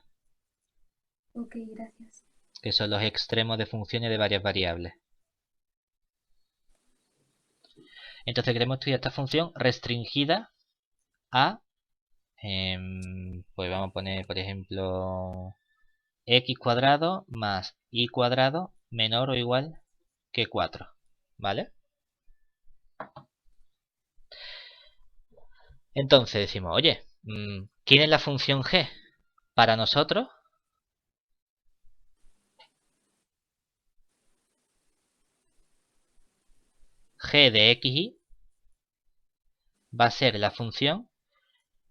Ok, gracias. Que son los extremos de funciones de varias variables. Entonces queremos estudiar esta función restringida a... pues vamos a poner, por ejemplo, x cuadrado más y cuadrado menor o igual que 4. ¿Vale? Entonces decimos, oye, ¿quién es la función g? Para nosotros, g de x, y va a ser la función,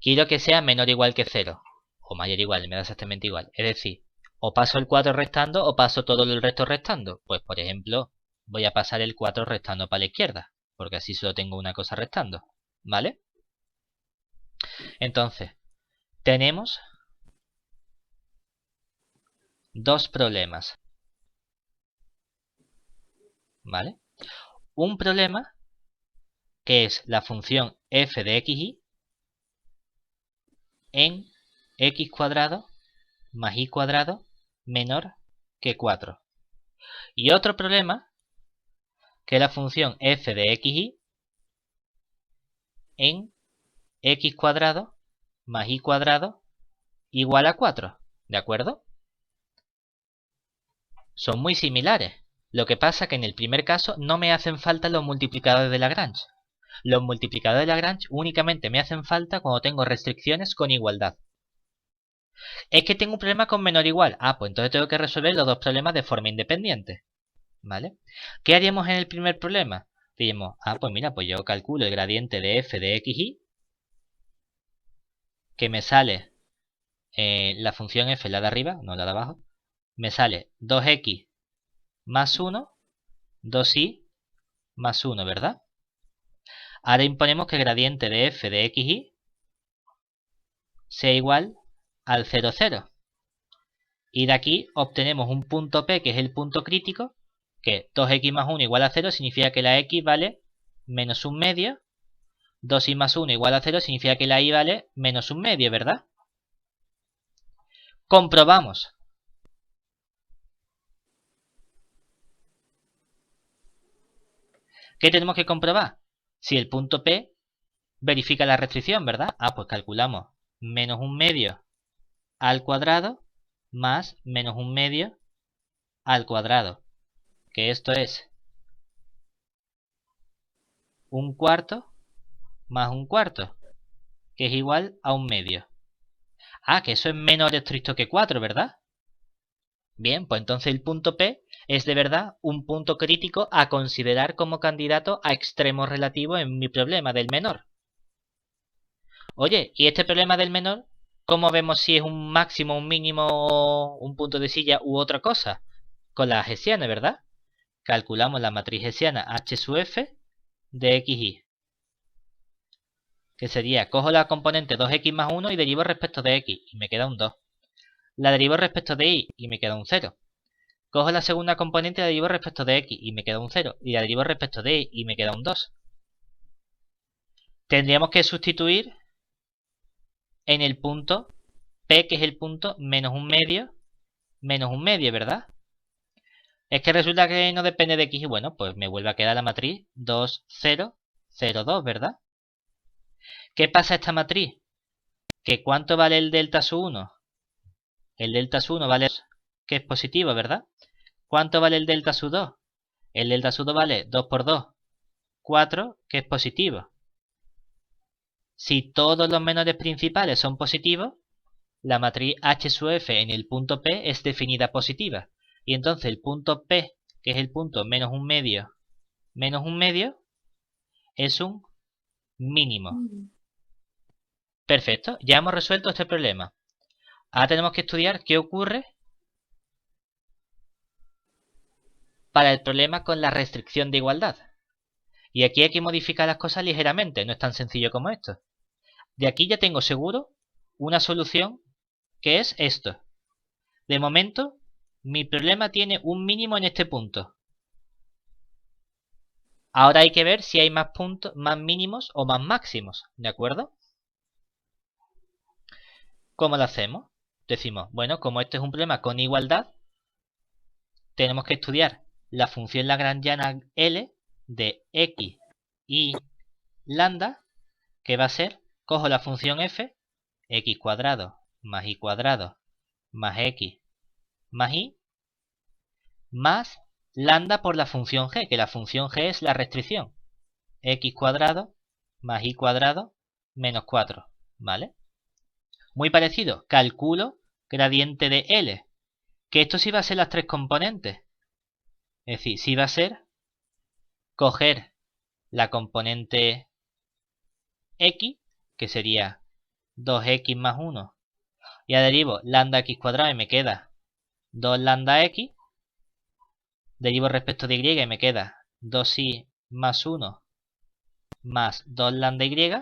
quiero que sea menor o igual que 0, o mayor o igual, me da exactamente igual. Es decir, o paso el 4 restando o paso todo el resto restando. Pues por ejemplo, voy a pasar el 4 restando para la izquierda, porque así solo tengo una cosa restando. ¿Vale? Entonces, tenemos dos problemas. ¿Vale? Un problema que es la función f de x, y en x cuadrado más y cuadrado menor que 4. Y otro problema que es la función f de x, y en x cuadrado más y cuadrado igual a 4. ¿De acuerdo? Son muy similares. Lo que pasa es que en el primer caso no me hacen falta los multiplicadores de Lagrange. Los multiplicadores de Lagrange únicamente me hacen falta cuando tengo restricciones con igualdad. Es que tengo un problema con menor o igual. Ah, pues entonces tengo que resolver los dos problemas de forma independiente. ¿Vale? ¿Qué haríamos en el primer problema? Diríamos, pues mira, pues yo calculo el gradiente de f de x, y que me sale la función f, la de arriba, no la de abajo, me sale 2x más 1 2i más 1, ¿verdad? Ahora imponemos que el gradiente de f de xy sea igual al 0, 0. Y de aquí obtenemos un punto P, que es el punto crítico, que 2x más 1 igual a 0 significa que la x vale menos un medio. 2y más 1 igual a 0 significa que la y vale menos un medio, ¿verdad? Comprobamos. ¿Qué tenemos que comprobar? Si el punto P verifica la restricción, ¿verdad? Pues calculamos menos un medio al cuadrado más menos un medio al cuadrado, que esto es un cuarto más un cuarto, que es igual a un medio. Que eso es menos estricto que 4, ¿verdad? Bien, pues entonces el punto P es de verdad un punto crítico a considerar como candidato a extremos relativos en mi problema del menor. Oye, ¿y este problema del menor, cómo vemos si es un máximo, un mínimo, un punto de silla u otra cosa? Con la hessiana, ¿verdad? Calculamos la matriz hessiana H sub f de xy, que sería, cojo la componente 2x más 1 y derivo respecto de x, y me queda un 2. La derivo respecto de y me queda un 0. Cojo la segunda componente y la derivo respecto de x, y me queda un 0. Y la derivo respecto de y me queda un 2. Tendríamos que sustituir en el punto P, que es el punto menos un medio, ¿verdad? Es que resulta que no depende de x y bueno, pues me vuelve a quedar la matriz 2, 0, 0, 2, ¿verdad? ¿Qué pasa a esta matriz? ¿Que cuánto vale el delta sub 1? El delta sub 1 vale 2, que es positivo, ¿verdad? ¿Cuánto vale el delta sub 2? El delta sub 2 vale 2 por 2, 4, que es positivo. Si todos los menores principales son positivos, la matriz H sub f en el punto P es definida positiva. Y entonces el punto P, que es el punto menos un medio, es un mínimo. Perfecto, ya hemos resuelto este problema. Ahora tenemos que estudiar qué ocurre para el problema con la restricción de igualdad. Y aquí hay que modificar las cosas ligeramente, no es tan sencillo como esto. De aquí ya tengo seguro una solución, que es esto. De momento, mi problema tiene un mínimo en este punto. Ahora hay que ver si hay más puntos, más mínimos o más máximos, ¿de acuerdo? ¿Cómo lo hacemos? Decimos, bueno, como este es un problema con igualdad, tenemos que estudiar la función lagrangiana L de x y lambda, que va a ser, cojo la función f, x cuadrado más y cuadrado más x más y, más lambda por la función g, que la función g es la restricción, x cuadrado más y cuadrado menos 4, ¿vale? Muy parecido, calculo gradiente de L, que esto sí va a ser las tres componentes. Es decir, sí va a ser coger la componente x, que sería 2x más 1, y a derivo lambda x cuadrado y me queda 2 lambda x, derivo respecto de y y me queda 2y más 1 más 2 lambda y,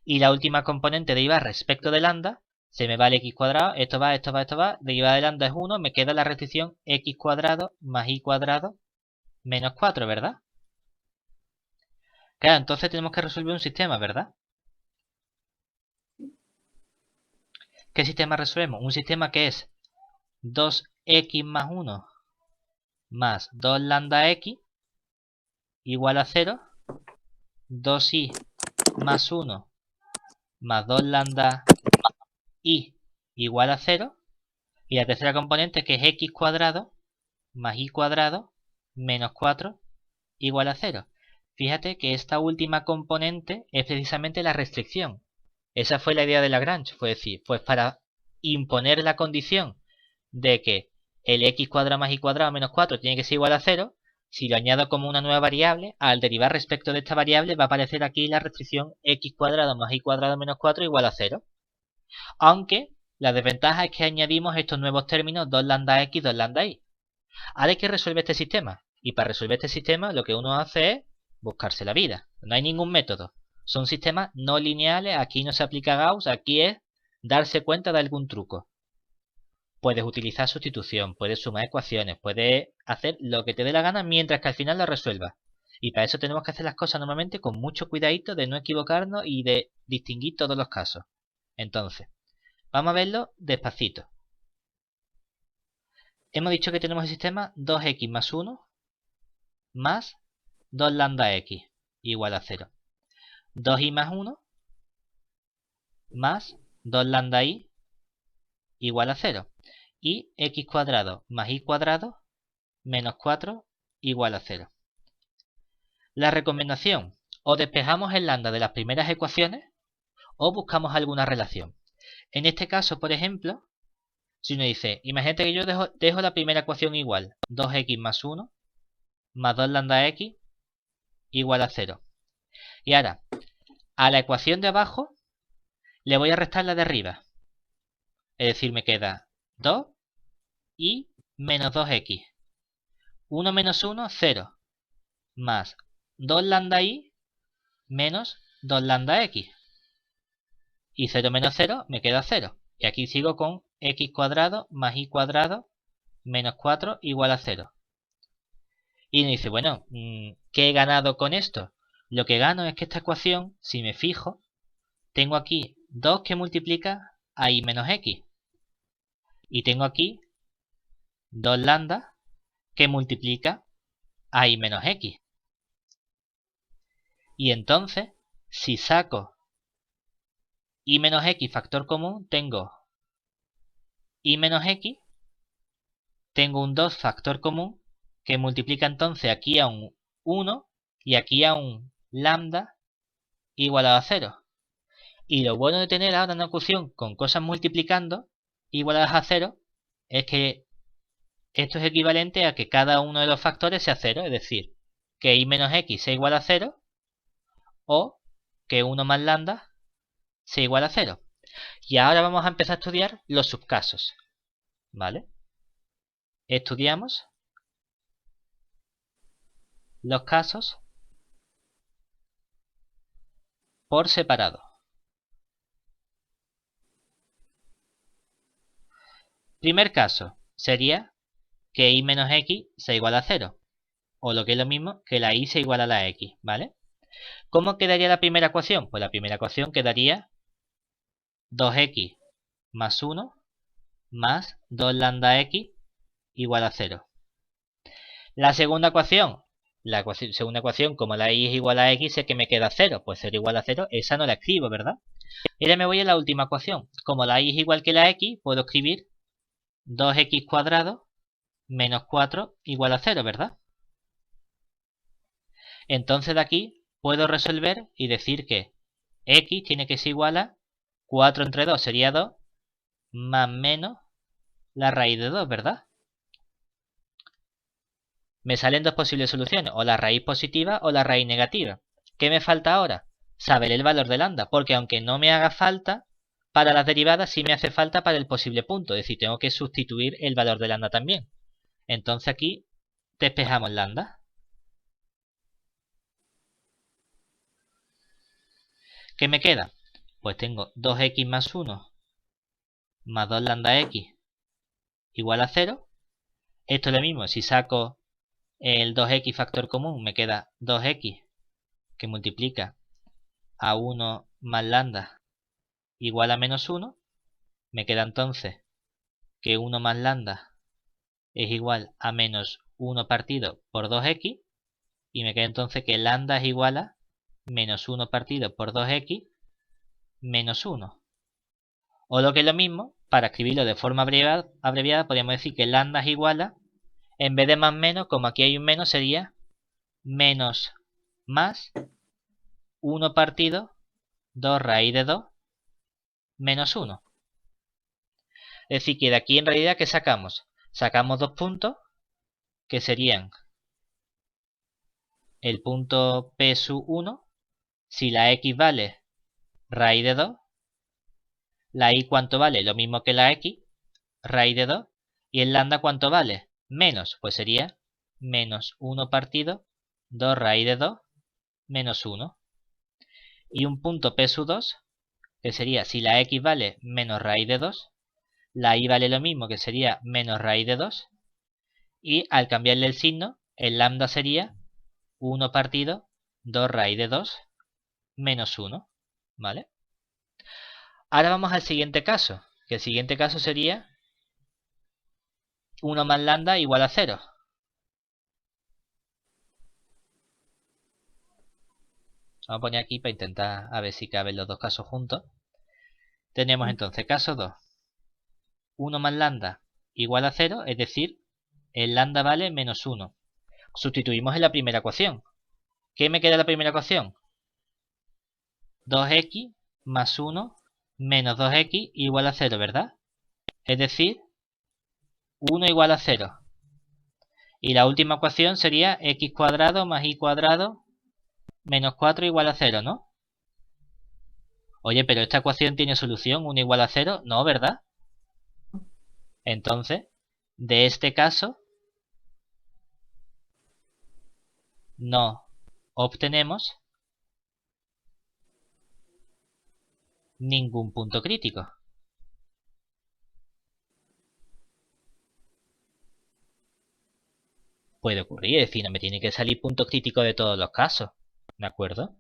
y la última componente derivada respecto de lambda, se me va el x cuadrado, esto va, derivada de lambda es 1, me queda la restricción x cuadrado más y cuadrado menos 4, ¿verdad? Claro, entonces tenemos que resolver un sistema, ¿verdad? ¿Qué sistema resolvemos? Un sistema que es 2x más 1 más 2 lambda x igual a 0, 2y más 1 más 2 lambda y igual a 0, y la tercera componente que es x cuadrado más y cuadrado menos 4 igual a 0. Fíjate que esta última componente es precisamente la restricción. Esa fue la idea de Lagrange, fue decir, pues para imponer la condición de que el x cuadrado más y cuadrado menos 4 tiene que ser igual a 0, si lo añado como una nueva variable, al derivar respecto de esta variable va a aparecer aquí la restricción x cuadrado más y cuadrado menos 4 igual a 0. Aunque la desventaja es que añadimos estos nuevos términos 2 lambda x, 2 lambda y. Ahora hay que resolver este sistema. Y para resolver este sistema lo que uno hace es buscarse la vida. No hay ningún método. Son sistemas no lineales, aquí no se aplica Gauss, aquí es darse cuenta de algún truco. Puedes utilizar sustitución, puedes sumar ecuaciones, puedes hacer lo que te dé la gana mientras que al final lo resuelvas. Y para eso tenemos que hacer las cosas normalmente con mucho cuidadito de no equivocarnos y de distinguir todos los casos. Entonces, vamos a verlo despacito. Hemos dicho que tenemos el sistema 2x más 1 más 2 lambda x igual a 0. 2y más 1 más 2 lambda y igual a 0. Y x cuadrado más y cuadrado menos 4 igual a 0. La recomendación: o despejamos el lambda de las primeras ecuaciones o buscamos alguna relación. En este caso, por ejemplo, si uno dice, imagínate que yo dejo la primera ecuación igual, 2x más 1 más 2 lambda x igual a 0. Y ahora, a la ecuación de abajo le voy a restar la de arriba. Es decir, me queda 2 y menos 2x. 1 menos 1, 0. Más 2 lambda y menos 2 lambda x. Y 0 menos 0 me queda 0. Y aquí sigo con x cuadrado más y cuadrado menos 4 igual a 0. Y me dice, bueno, ¿qué he ganado con esto? Lo que gano es que esta ecuación, si me fijo, tengo aquí 2 que multiplica a y menos x. Y tengo aquí 2 lambda que multiplica a y menos x. Y entonces, si saco y menos x factor común, tengo y menos x, tengo un 2 factor común, que multiplica entonces aquí a un 1 y aquí a un lambda igualado a 0. Y lo bueno de tener ahora una ecuación con cosas multiplicando igualadas a 0 es que esto es equivalente a que cada uno de los factores sea 0, es decir, que y menos x sea igual a 0 o que 1 más lambda sea igual a 0. Y ahora vamos a empezar a estudiar los subcasos. ¿Vale? Estudiamos los casos por separado. Primer caso sería que y menos x sea igual a 0. O lo que es lo mismo, que la y sea igual a la x. ¿Vale? ¿Cómo quedaría la primera ecuación? Pues la primera ecuación quedaría 2x más 1 más 2 lambda x igual a 0. La segunda ecuación, segunda ecuación, como la y es igual a x, sé que me queda 0. Pues 0 igual a 0, esa no la escribo, ¿verdad? Y ahora me voy a la última ecuación. Como la y es igual que la x, puedo escribir 2x cuadrado menos 4 igual a 0, ¿verdad? Entonces de aquí puedo resolver y decir que x tiene que ser igual a 4 entre 2 sería 2, más menos la raíz de 2, ¿verdad? Me salen dos posibles soluciones, o la raíz positiva o la raíz negativa. ¿Qué me falta ahora? Saber el valor de lambda, porque aunque no me haga falta para las derivadas, sí me hace falta para el posible punto, es decir, tengo que sustituir el valor de lambda también. Entonces aquí despejamos lambda. ¿Qué me queda? Pues tengo 2x más 1 más 2 lambda x igual a 0. Esto es lo mismo, si saco el 2x factor común me queda 2x que multiplica a 1 más lambda igual a menos 1. Me queda entonces que 1 más lambda es igual a menos 1 partido por 2x. Y me queda entonces que lambda es igual a menos 1 partido por 2x menos 1. O lo que es lo mismo, para escribirlo de forma abreviada podríamos decir que lambda es igual a, en vez de más menos, como aquí hay un menos, sería menos más 1 partido 2 raíz de 2 menos 1. Es decir, que de aquí en realidad, ¿qué sacamos? Sacamos dos puntos que serían el punto P sub 1, si la x vale raíz de 2, la y cuánto vale, lo mismo que la x, raíz de 2, y el lambda cuánto vale, menos, pues sería menos 1 partido 2 raíz de 2 menos 1. Y un punto P sub 2, que sería si la X vale menos raíz de 2, la Y vale lo mismo, que sería menos raíz de 2. Y al cambiarle el signo, el lambda sería 1 partido 2 raíz de 2 menos 1. ¿Vale? Ahora vamos al siguiente caso, que el siguiente caso sería 1 más lambda igual a 0. Vamos a poner aquí para intentar a ver si caben los dos casos juntos. Tenemos entonces caso 2. 1 más lambda igual a 0, es decir, el lambda vale menos 1. Sustituimos en la primera ecuación. ¿Qué me queda en la primera ecuación? 2x más 1 menos 2x igual a 0, ¿verdad? Es decir, 1 igual a 0. Y la última ecuación sería x cuadrado más y cuadrado menos 4 igual a 0, ¿no? Oye, pero esta ecuación tiene solución, 1 igual a 0, no, ¿verdad? Entonces, de este caso, no obtenemos ningún punto crítico. Puede ocurrir, es decir, no me tiene que salir punto crítico de todos los casos, ¿de acuerdo?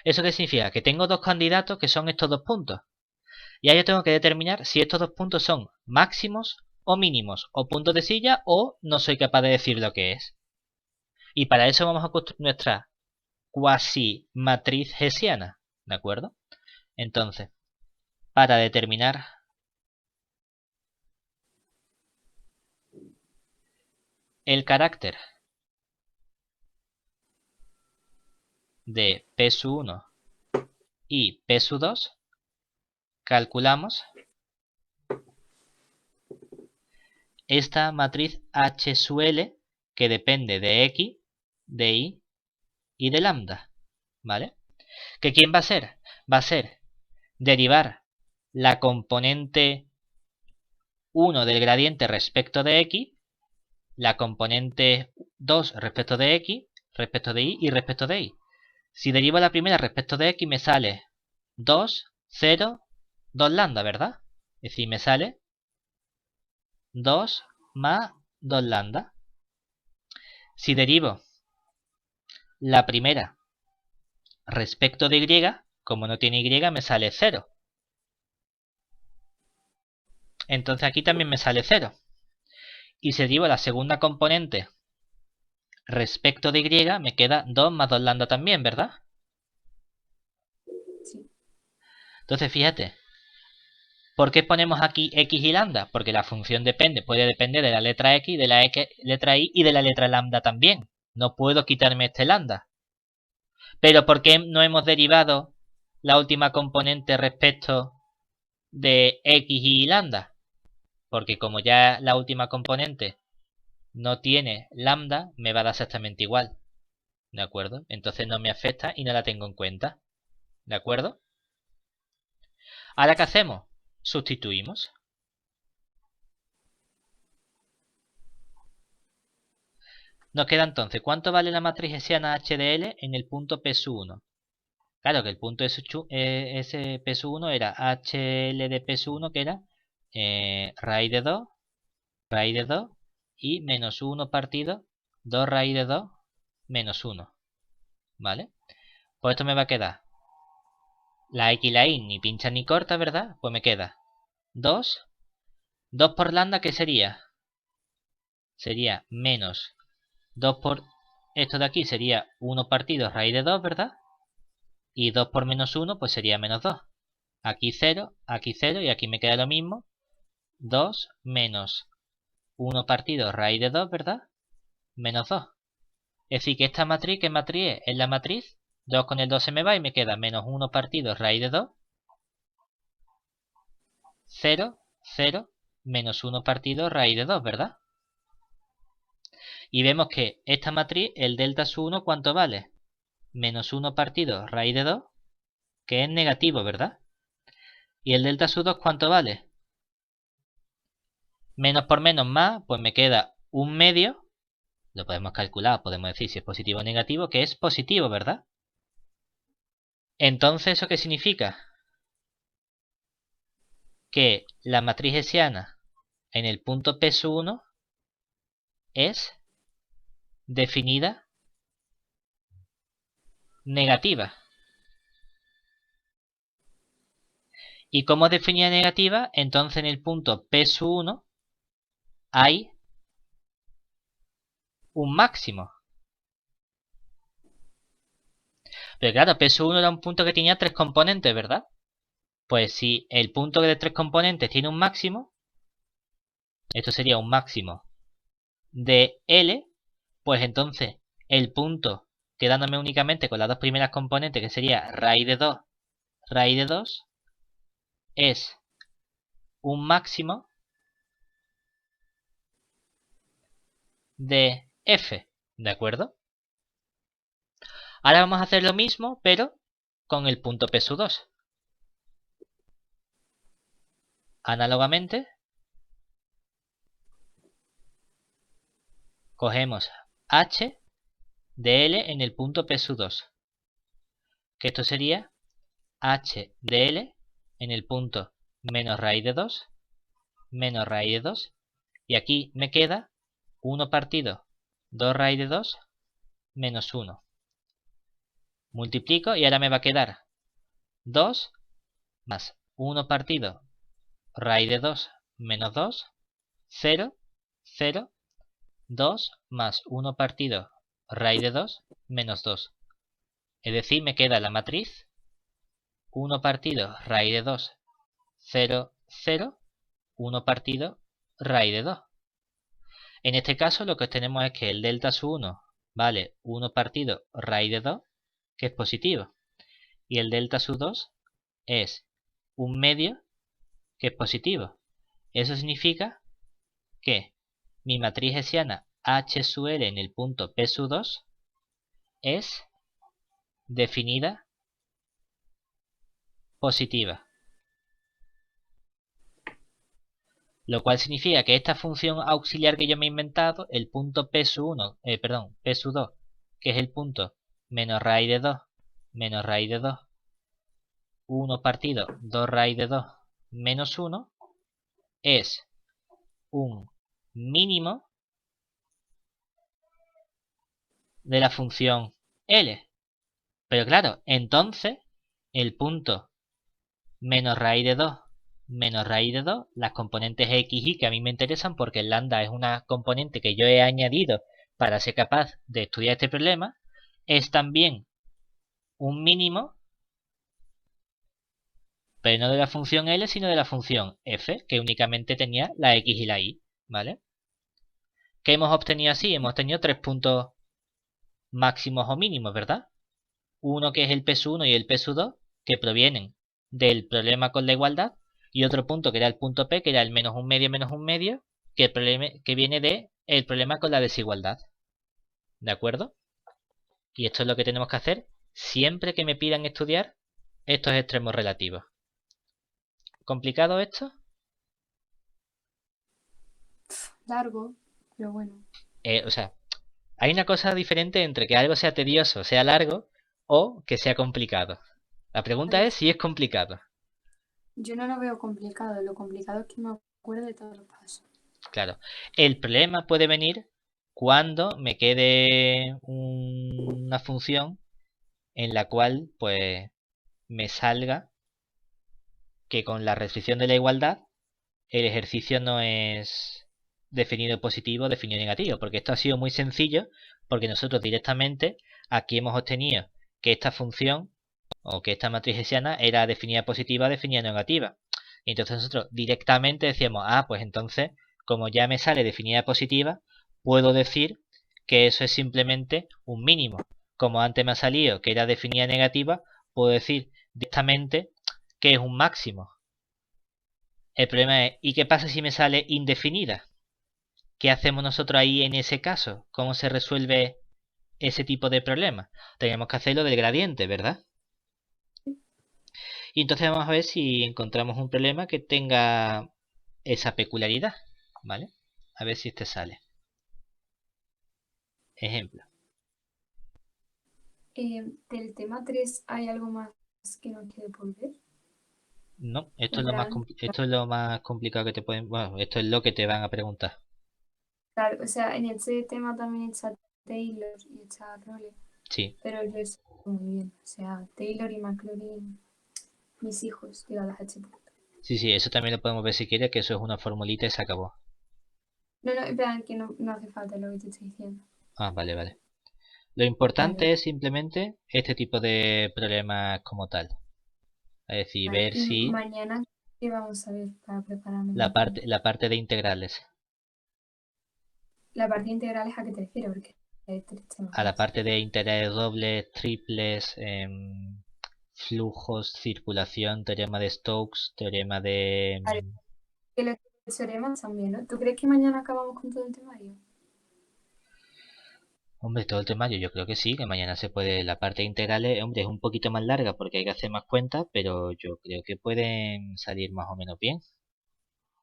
¿Eso qué significa? Que tengo dos candidatos que son estos dos puntos. Y ahí yo tengo que determinar si estos dos puntos son máximos o mínimos, o puntos de silla, o no soy capaz de decir lo que es. Y para eso vamos a construir nuestra cuasi matriz hessiana, ¿de acuerdo? Entonces, para determinar el carácter de P sub 1 y P sub 2, calculamos esta matriz H sub L, que depende de X, de Y y de lambda, ¿vale? ¿Que quién va a ser? Va a ser derivar la componente 1 del gradiente respecto de X, la componente 2 respecto de X, respecto de Y y respecto de Y. Si derivo la primera respecto de X me sale 2, 0, 2 lambda, ¿verdad? Es decir, me sale 2 más 2 lambda. Si derivo la primera respecto de Y, como no tiene Y, me sale 0. Entonces aquí también me sale 0. Y si derivo la segunda componente respecto de Y, me queda 2 más 2 lambda también, ¿verdad? Sí. Entonces, fíjate. ¿Por qué ponemos aquí X y lambda? Porque la función puede depender de la letra X, de la letra Y y de la letra lambda también. No puedo quitarme este lambda. Pero ¿por qué no hemos derivado la última componente respecto de X y lambda? Porque como ya la última componente no tiene lambda, me va a dar exactamente igual. ¿De acuerdo? Entonces no me afecta y no la tengo en cuenta. ¿De acuerdo? Ahora, ¿qué hacemos? Sustituimos. Nos queda entonces, ¿cuánto vale la matriz hessiana HDL en el punto P sub 1? Claro que el punto ese P sub 1 era HL de P sub 1, que era raíz de 2 y menos 1 partido 2 raíz de 2 menos 1. ¿Vale? Pues esto me va a quedar la X y la Y ni pincha ni corta, ¿verdad? Pues me queda 2. 2 por lambda, ¿qué sería? Sería menos 2 por esto de aquí sería 1 partido raíz de 2, ¿verdad? Y 2 por menos 1 pues sería menos 2. Aquí 0 y aquí me queda lo mismo. 2 menos 1 partido raíz de 2, ¿verdad? Menos 2. Es decir, que esta matriz, ¿qué matriz es? Es la matriz. 2 con el 2 se me va y me queda menos 1 partido raíz de 2. 0, 0, menos 1 partido raíz de 2, ¿verdad? Y vemos que esta matriz, el delta sub 1, ¿cuánto vale? Menos 1 partido raíz de 2, que es negativo, ¿verdad? ¿Y el delta sub 2 cuánto vale? Menos por menos más, pues me queda 1 medio Lo podemos calcular, podemos decir si es positivo o negativo, que es positivo, ¿verdad? Entonces, ¿eso qué significa? Que la matriz hessiana en el punto P1 es definida negativa. Y como es definida negativa, entonces en el punto P1 hay un máximo. Pero claro, P1 era un punto que tenía 3 componentes, ¿verdad? Pues si el punto de 3 componentes tiene un máximo, esto sería un máximo de L, pues entonces el punto, quedándome únicamente con las dos primeras componentes, que sería raíz de 2, es un máximo de F, ¿de acuerdo? Ahora vamos a hacer lo mismo, pero con el punto P2. Análogamente, cogemos H de L en el punto P2, que esto sería H de L en el punto menos raíz de 2, menos raíz de 2, y aquí me queda 1 partido 2 raíz de 2 menos 1. Multiplico y ahora me va a quedar 2 más 1 partido raíz de 2 menos 2, 0, 0, 2 más 1 partido raíz de 2 menos 2. Es decir, me queda la matriz 1 partido raíz de 2, 0, 0, 1 partido raíz de 2. En este caso lo que tenemos es que el delta sub 1 vale 1 partido raíz de 2, que es positivo. Y el delta sub 2 es un medio, que es positivo. Eso significa que mi matriz hessiana H sub L en el punto P sub 2 es definida positiva. Lo cual significa que esta función auxiliar que yo me he inventado, el punto P sub 1, P sub 2, que es el punto menos raíz de 2, menos raíz de 2, 1 partido 2 raíz de 2 menos 1, es un mínimo de la función L. Pero claro, entonces el punto menos raíz de 2 menos raíz de 2, las componentes x y que a mí me interesan porque el lambda es una componente que yo he añadido para ser capaz de estudiar este problema, es también un mínimo, pero no de la función L, sino de la función f, que únicamente tenía la x y la y, ¿vale? ¿Qué hemos obtenido así? Hemos tenido 3 puntos máximos o mínimos, ¿verdad? Uno que es el P1 y el P2, que provienen del problema con la igualdad, y otro punto que era el punto P, que era el menos un medio, que viene del problema con la desigualdad. ¿De acuerdo? Y esto es lo que tenemos que hacer siempre que me pidan estudiar estos extremos relativos. ¿Complicado esto? Largo, pero bueno. O sea, hay una cosa diferente entre que algo sea tedioso, sea largo, o que sea complicado. La pregunta es si es complicado. Yo no lo veo complicado, lo complicado es que me acuerdo de todos los pasos. Claro. El problema puede venir cuando me quede una función en la cual pues me salga que con la restricción de la igualdad el ejercicio no es definido positivo o definido negativo, porque esto ha sido muy sencillo porque nosotros directamente aquí hemos obtenido que esta función o que esta matriz hessiana era definida positiva o definida negativa. Y entonces nosotros directamente decíamos, pues entonces, como ya me sale definida positiva, puedo decir que eso es simplemente un mínimo. Como antes me ha salido que era definida negativa, puedo decir directamente que es un máximo. El problema es, ¿y qué pasa si me sale indefinida? ¿Qué hacemos nosotros ahí en ese caso? ¿Cómo se resuelve ese tipo de problema? Tenemos que hacerlo del gradiente, ¿verdad? Y entonces vamos a ver si encontramos un problema que tenga esa peculiaridad, ¿vale? A ver si este sale. Ejemplo. Del tema 3, ¿hay algo más que nos quede por ver? No, esto En es lo más, plan, esto es lo más complicado que te pueden... Bueno, esto es lo que te van a preguntar. claro, o sea, en este tema también está Taylor y está Role, Sí, pero el resto muy bien. O sea, Taylor y McLaurin, mis hijos, llegados a este punto. sí, sí, eso también lo podemos ver si quieres, que eso es una formulita y se acabó. No, no, en plan, que no hace falta lo que te estoy diciendo. Ah, vale, vale. Lo Vale, importante es simplemente este tipo de problemas como tal. Es decir, vale. ver Y si mañana, ¿qué vamos a ver para prepararme la mañana? la parte de integrales, La parte integral es a qué te refiero, porque hay tres temas a la más. parte de integrales dobles, triples, flujos, circulación, teorema de Stokes, teorema de... Vale, que lo teoremas también, ¿no? ¿Tú crees que mañana acabamos con todo el temario? Hombre, todo el temario, yo creo que sí, que mañana se puede... La parte de integrales, hombre, es un poquito más larga porque hay que hacer más cuentas, pero yo creo que pueden salir más o menos bien.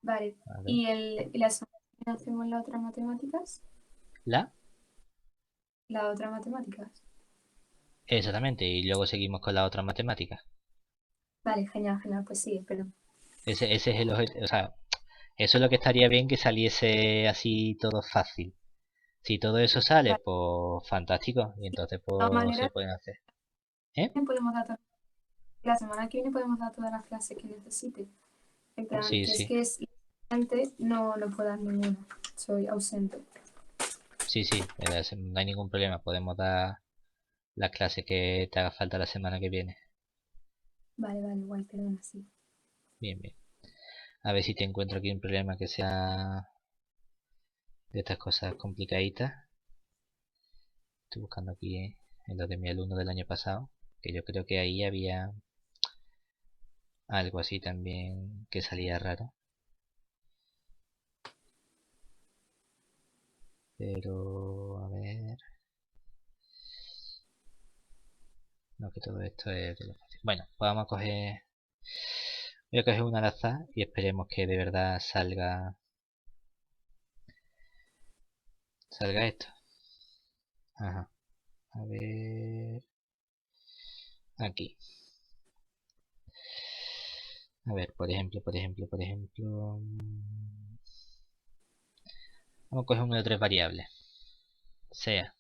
Vale. A ver. ¿Y la semana que viene hacemos las otras matemáticas? ¿La? Las otras matemáticas. Exactamente, y luego seguimos con la otra matemática. Vale, genial, genial. Pues sí, perdón. Ese es el objetivo, o sea, eso es lo que estaría bien que saliese así todo fácil. Si todo eso sale, Vale. pues fantástico, y entonces De todas pues se maneras, pueden hacer. ¿Eh? podemos dar la semana que viene podemos dar todas las clases que necesite. En plan, Sí, que es sí, que es antes no puedo dar ninguna. Soy ausente. sí, sí, no hay ningún problema, podemos dar la clase que te haga falta la semana que viene. Vale, vale, igual, perdona, sí. Bien, bien. A ver si te encuentro aquí un problema que sea de estas cosas complicaditas. Estoy buscando aquí en lo de mi alumno del año pasado, que yo creo que ahí había algo así también que salía raro. Pero, a ver... No, que todo esto es de lo fácil. Bueno, pues vamos a coger... Voy a coger una al azar y esperemos que de verdad salga esto. Ajá. A ver... Aquí. A ver, por ejemplo... Vamos a coger uno de tres variables. Sea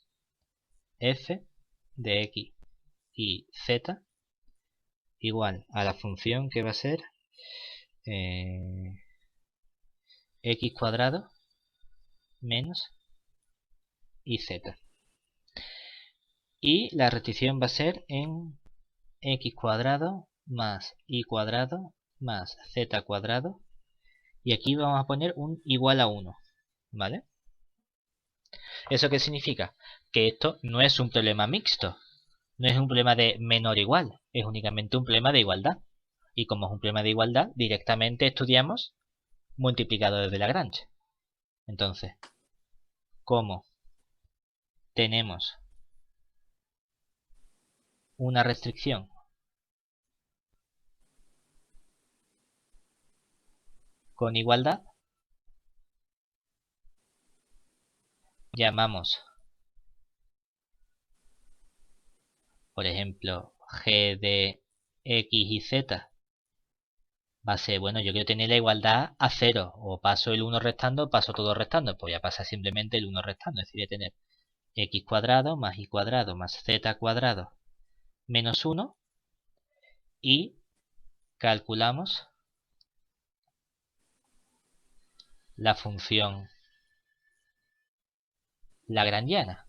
f de x y z igual a la función que va a ser x cuadrado menos iz. Y la restricción va a ser en x cuadrado más y cuadrado más z cuadrado. Y aquí vamos a poner un igual a 1. ¿Vale? ¿Eso qué significa? Que esto no es un problema mixto. No es un problema de menor igual. Es únicamente un problema de igualdad. Y como es un problema de igualdad, directamente estudiamos multiplicadores de Lagrange. Entonces, como tenemos una restricción con igualdad, llamamos, por ejemplo, g de x y z va a ser, bueno, yo quiero tener la igualdad a 0, o paso el 1 restando, paso todo restando, pues ya pasa simplemente el 1 restando, es decir, voy a tener x cuadrado más y cuadrado más z cuadrado menos 1 y calculamos la función lagrangiana.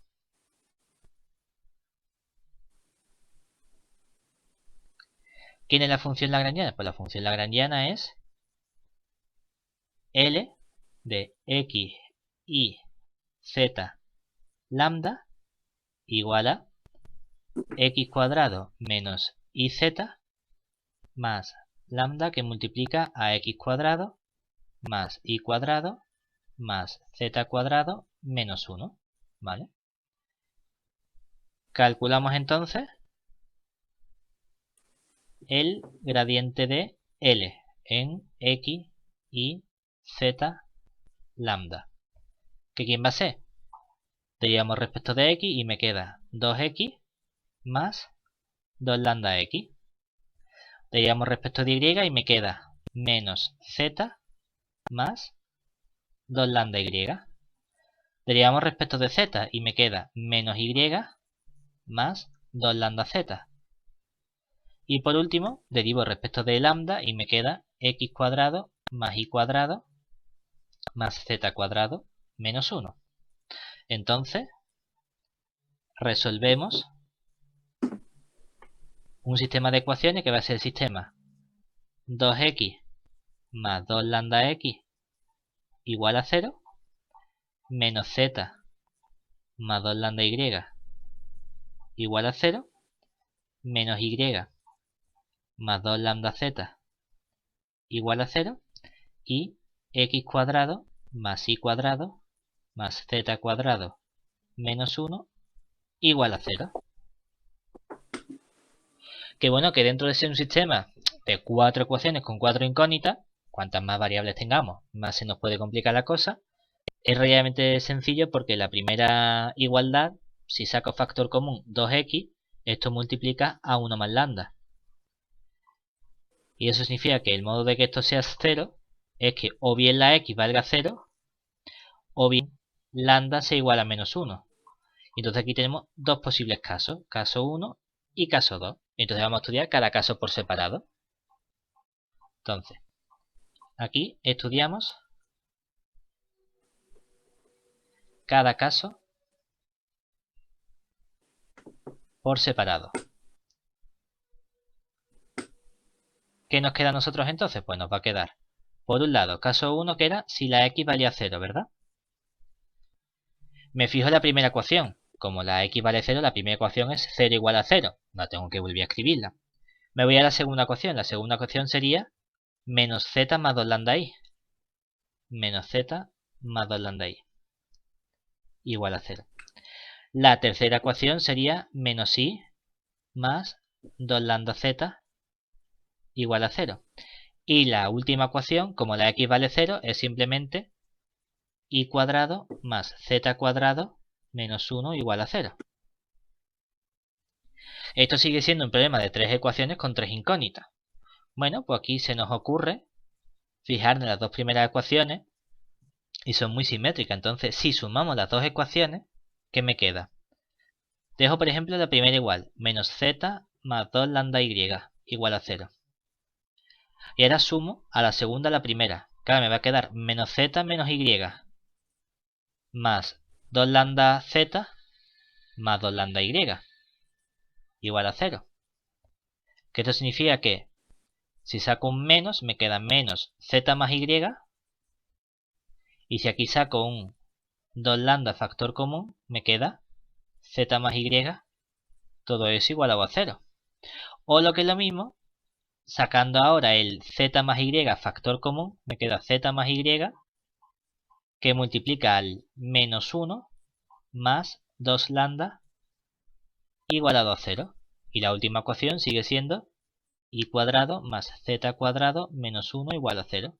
¿Quién es la función lagrangiana? Pues la función lagrangiana es L de x y z lambda igual a x cuadrado menos iz más lambda que multiplica a x cuadrado más y cuadrado más z cuadrado menos 1. ¿Vale? Calculamos entonces el gradiente de L en x y z lambda. ¿Que quién va a ser? Derivamos respecto de x y me queda 2x más 2 lambda x. Derivamos respecto de y y me queda menos z más 2 lambda y. Derivamos respecto de z y me queda menos y más 2 lambda z. Y por último, derivo respecto de lambda y me queda x cuadrado más y cuadrado más z cuadrado menos 1. Entonces, resolvemos un sistema de ecuaciones que va a ser el sistema 2x más 2 lambda x igual a 0, menos z más 2 lambda y igual a 0, menos y más 2 lambda z igual a 0, y x cuadrado más y cuadrado más z cuadrado menos 1 igual a 0. Que bueno, que dentro de ser un sistema de 4 ecuaciones con 4 incógnitas, cuantas más variables tengamos, más se nos puede complicar la cosa. Es realmente sencillo porque la primera igualdad, si saco factor común 2x, esto multiplica a 1 más lambda. Y eso significa que el modo de que esto sea 0 es que o bien la x valga 0, o bien lambda sea igual a menos 1. Entonces aquí tenemos dos posibles casos, caso 1 y caso 2. Entonces vamos a estudiar cada caso por separado. Entonces, aquí estudiamos cada caso por separado. ¿Qué nos queda a nosotros entonces? Pues nos va a quedar, por un lado, caso 1 que era si la x valía 0, ¿verdad? Me fijo en la primera ecuación. Como la x vale 0, la primera ecuación es 0 igual a 0. No tengo que volver a escribirla. Me voy a la segunda ecuación. La segunda ecuación sería menos z más 2 lambda i. Menos z más 2 lambda i igual a 0. La tercera ecuación sería menos i más 2 lambda z igual a 0. Y la última ecuación, como la x vale 0, es simplemente i cuadrado más z cuadrado menos 1 igual a 0. Esto sigue siendo un problema de 3 ecuaciones con 3 incógnitas. Bueno, pues aquí se nos ocurre fijarnos en las dos primeras ecuaciones y son muy simétricas. Entonces, si sumamos las dos ecuaciones, ¿qué me queda? Dejo, por ejemplo, la primera igual, menos z más 2 lambda y igual a 0. Y ahora sumo a la segunda a la primera. Claro, me va a quedar menos z menos y más 2 lambda z más 2 lambda y igual a 0. Que esto significa que si saco un menos, me queda menos z más y. Y si aquí saco un 2 lambda factor común, me queda z más y, todo eso igualado a 0. O lo que es lo mismo, sacando ahora el z más y factor común, me queda z más y que multiplica al menos 1 más 2 lambda igualado a 0. Y la última ecuación sigue siendo y cuadrado más z cuadrado menos 1 igual a 0.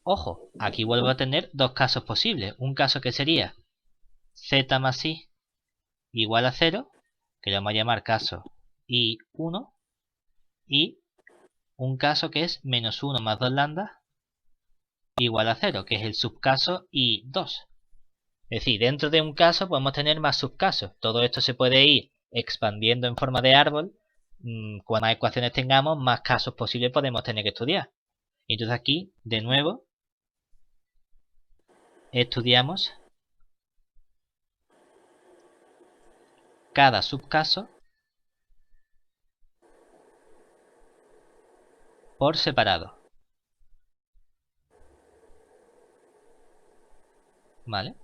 Ojo, aquí vuelvo a tener dos casos posibles. Un caso que sería z más i igual a 0, que lo vamos a llamar caso i1, y un caso que es menos 1 más 2 lambda igual a 0, que es el subcaso i2. Es decir, dentro de un caso podemos tener más subcasos. Todo esto se puede ir expandiendo en forma de árbol. Cuanto más ecuaciones tengamos, más casos posibles podemos tener que estudiar. Entonces aquí, de nuevo, estudiamos cada subcaso por separado. ¿Vale?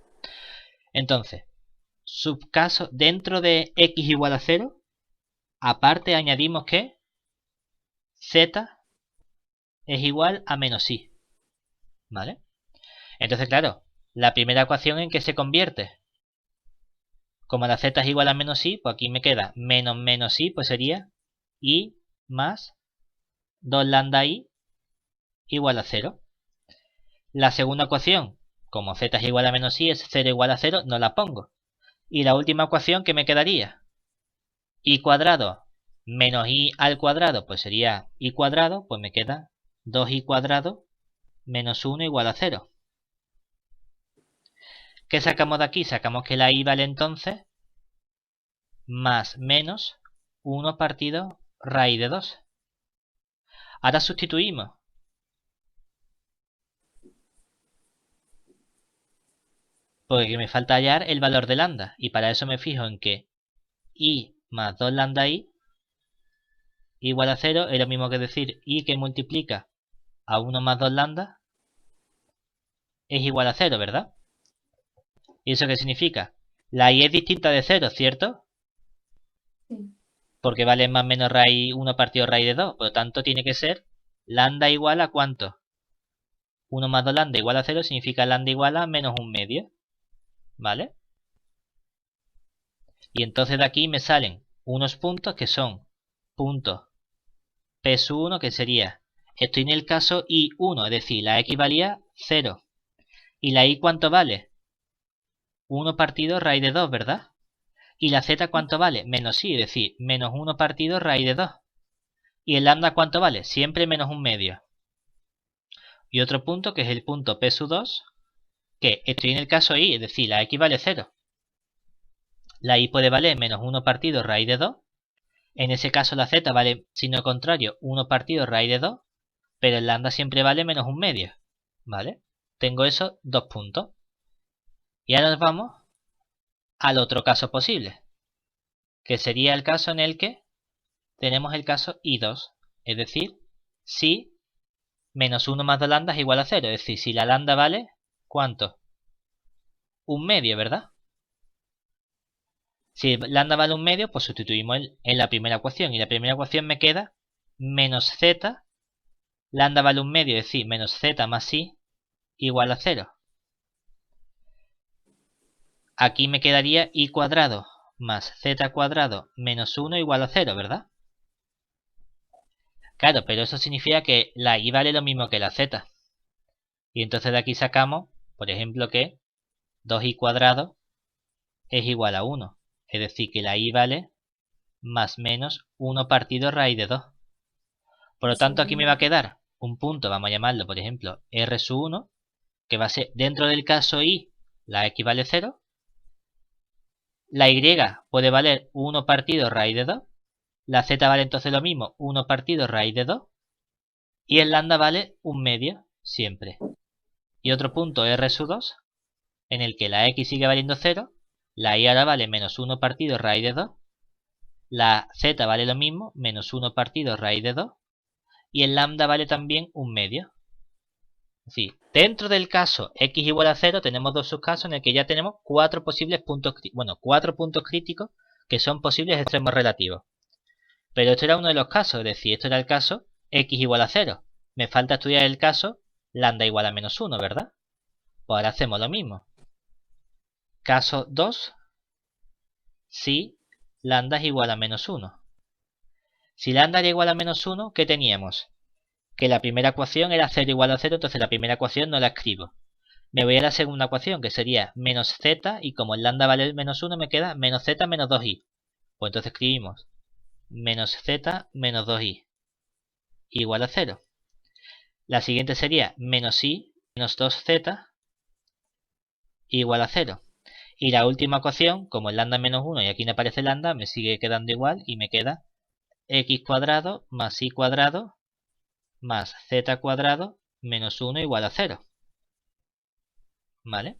Entonces, subcaso dentro de x igual a 0, aparte añadimos que z es igual a menos i. ¿Vale? Entonces, claro, la primera ecuación en que se convierte. Como la z es igual a menos i, pues aquí me queda menos menos i, pues sería i más 2 lambda i igual a 0. La segunda ecuación, como z es igual a menos i es 0 igual a 0, no la pongo. Y la última ecuación, ¿qué me quedaría? I cuadrado menos i al cuadrado, pues sería i cuadrado, pues me queda 2i cuadrado menos 1 igual a 0. ¿Qué sacamos de aquí? Sacamos que la i vale entonces más menos 1 partido raíz de 2. Ahora sustituimos. Porque me falta hallar el valor de lambda. Y para eso me fijo en que i más 2 lambda i igual a 0 es lo mismo que decir i que multiplica a 1 más 2 lambda es igual a 0, ¿verdad? ¿Y eso qué significa? La i es distinta de 0, ¿cierto? Sí. Porque vale más menos raíz 1 partido raíz de 2. Por lo tanto, tiene que ser lambda igual a ¿cuánto? 1 más 2 lambda igual a 0 significa lambda igual a menos 1/2. ¿Vale? Y entonces de aquí me salen unos puntos que son puntos P sub 1, que sería, estoy en el caso I1, es decir, la X valía 0. ¿Y la Y cuánto vale? 1 partido raíz de 2, ¿verdad? ¿Y la Z cuánto vale? Menos I, es decir, menos 1 partido raíz de 2. ¿Y el lambda cuánto vale? Siempre menos 1/2. Y otro punto que es el punto P sub 2, que estoy en el caso I, es decir, la X vale 0. La Y puede valer menos 1 partido raíz de 2. En ese caso la Z vale signo contrario 1 partido raíz de 2. Pero el lambda siempre vale menos 1/2. ¿Vale? Tengo esos dos puntos. Y ahora nos vamos al otro caso posible. Que sería el caso en el que tenemos el caso I2. Es decir, si menos 1 más 2 lambda es igual a 0. Es decir, si la lambda vale, ¿cuánto? 1/2, ¿verdad? Si lambda vale 1/2, pues sustituimos en la primera ecuación. Y la primera ecuación me queda menos z, lambda vale 1/2, es decir, menos z más i igual a 0. Aquí me quedaría i cuadrado más z cuadrado menos 1 igual a 0, ¿verdad? Claro, pero eso significa que la i vale lo mismo que la z. Y entonces de aquí sacamos, por ejemplo, que 2i cuadrado es igual a 1. Es decir, que la i vale más menos 1 partido raíz de 2. Por lo tanto, aquí me va a quedar un punto, vamos a llamarlo, por ejemplo, r sub 1, que va a ser dentro del caso i, la x vale 0. La y puede valer 1 partido raíz de 2. La z vale entonces lo mismo, 1 partido raíz de 2. Y el lambda vale 1/2 siempre. Y otro punto r sub 2, en el que la x sigue valiendo 0. La y ahora vale menos 1 partido raíz de 2. La z vale lo mismo, menos 1 partido raíz de 2. Y el lambda vale también 1/2. Es decir, dentro del caso x igual a 0 tenemos dos subcasos en el que ya tenemos 4 posibles puntos, 4 puntos críticos que son posibles extremos relativos. Pero esto era uno de los casos, es decir, esto era el caso x igual a 0. Me falta estudiar el caso lambda igual a menos 1, ¿verdad? Pues ahora hacemos lo mismo. Caso 2, si lambda es igual a menos 1. Si lambda era igual a menos 1, ¿qué teníamos? Que la primera ecuación era 0 igual a 0, entonces la primera ecuación no la escribo. Me voy a la segunda ecuación, que sería menos z, y como el lambda vale menos 1, me queda menos z menos 2i. Pues entonces escribimos menos z menos 2i igual a 0. La siguiente sería menos i menos 2z igual a 0. Y la última ecuación, como el lambda es menos 1 y aquí no aparece lambda, me sigue quedando igual y me queda x cuadrado más i cuadrado más z cuadrado menos 1 igual a 0. ¿Vale?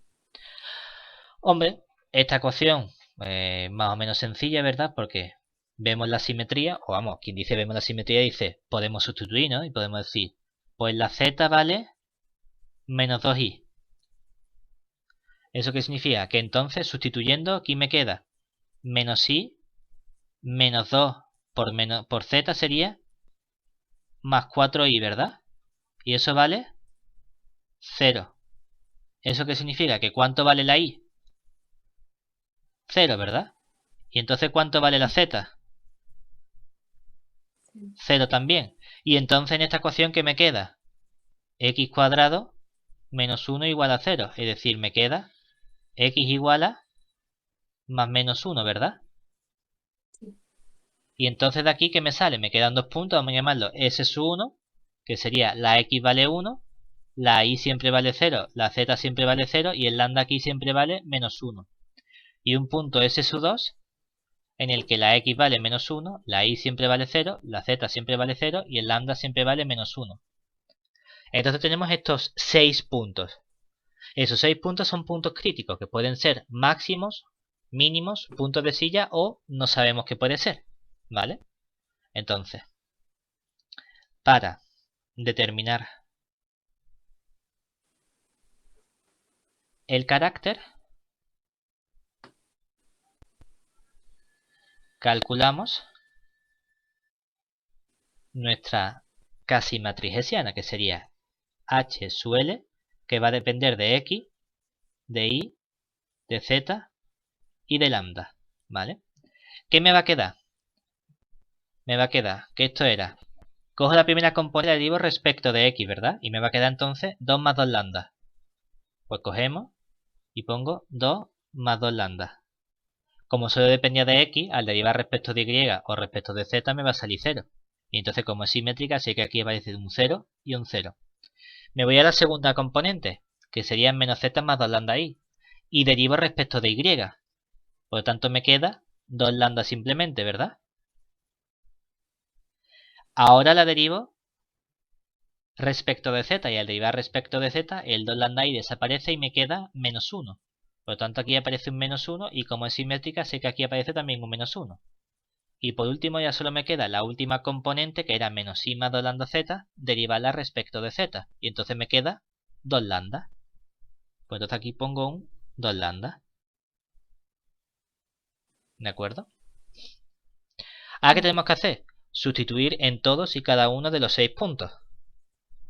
Hombre, esta ecuación más o menos sencilla, ¿verdad? Porque vemos la simetría, o vamos, quien dice vemos la simetría dice podemos sustituir, ¿no? Y podemos decir, pues la z vale menos 2i. ¿Eso qué significa? Que entonces sustituyendo aquí me queda menos i menos 2 por z sería más 4i, ¿verdad? Y eso vale 0. ¿Eso qué significa? Que ¿cuánto vale la i? 0, ¿verdad? Y entonces ¿cuánto vale la z? 0 también. Y entonces en esta ecuación ¿qué me queda? X cuadrado menos 1 igual a 0. Es decir, me queda x igual a más menos 1, ¿verdad? Sí. Y entonces de aquí, ¿qué me sale? Me quedan dos puntos, vamos a llamarlo S sub 1, que sería la x vale 1, la y siempre vale 0, la z siempre vale 0 y el lambda aquí siempre vale menos 1. Y un punto S sub 2 en el que la x vale menos 1, la y siempre vale 0, la z siempre vale 0 y el lambda siempre vale menos 1. Entonces tenemos estos 6 puntos. Esos 6 puntos son puntos críticos que pueden ser máximos, mínimos, puntos de silla o no sabemos qué puede ser. ¿Vale? Entonces, para determinar el carácter, calculamos nuestra casi matriz hessiana, que sería H sub L, que va a depender de X, de Y, de Z y de lambda. ¿Vale? ¿Qué me va a quedar? Me va a quedar que esto era, cojo la primera componente y la derivo respecto de X, ¿verdad? Y me va a quedar entonces 2 más 2 lambda. Pues cogemos y pongo 2 más 2 lambda. Como solo dependía de X, al derivar respecto de Y o respecto de Z me va a salir 0. Y entonces como es simétrica, sé que aquí aparece un 0 y un 0. Me voy a la segunda componente, que sería menos Z más 2 lambda I. Y derivo respecto de Y. Por lo tanto me queda 2 lambda simplemente, ¿verdad? Ahora la derivo respecto de Z. Y al derivar respecto de Z, el 2 lambda I desaparece y me queda menos 1. Por lo tanto aquí aparece un menos 1 y como es simétrica sé que aquí aparece también un menos 1. Y por último ya solo me queda la última componente que era menos i más 2 lambda z, derivarla respecto de z. Y entonces me queda 2 lambda. Pues entonces aquí pongo un 2 lambda. ¿De acuerdo? Ahora, ¿qué tenemos que hacer? Sustituir en todos y cada uno de los 6 puntos.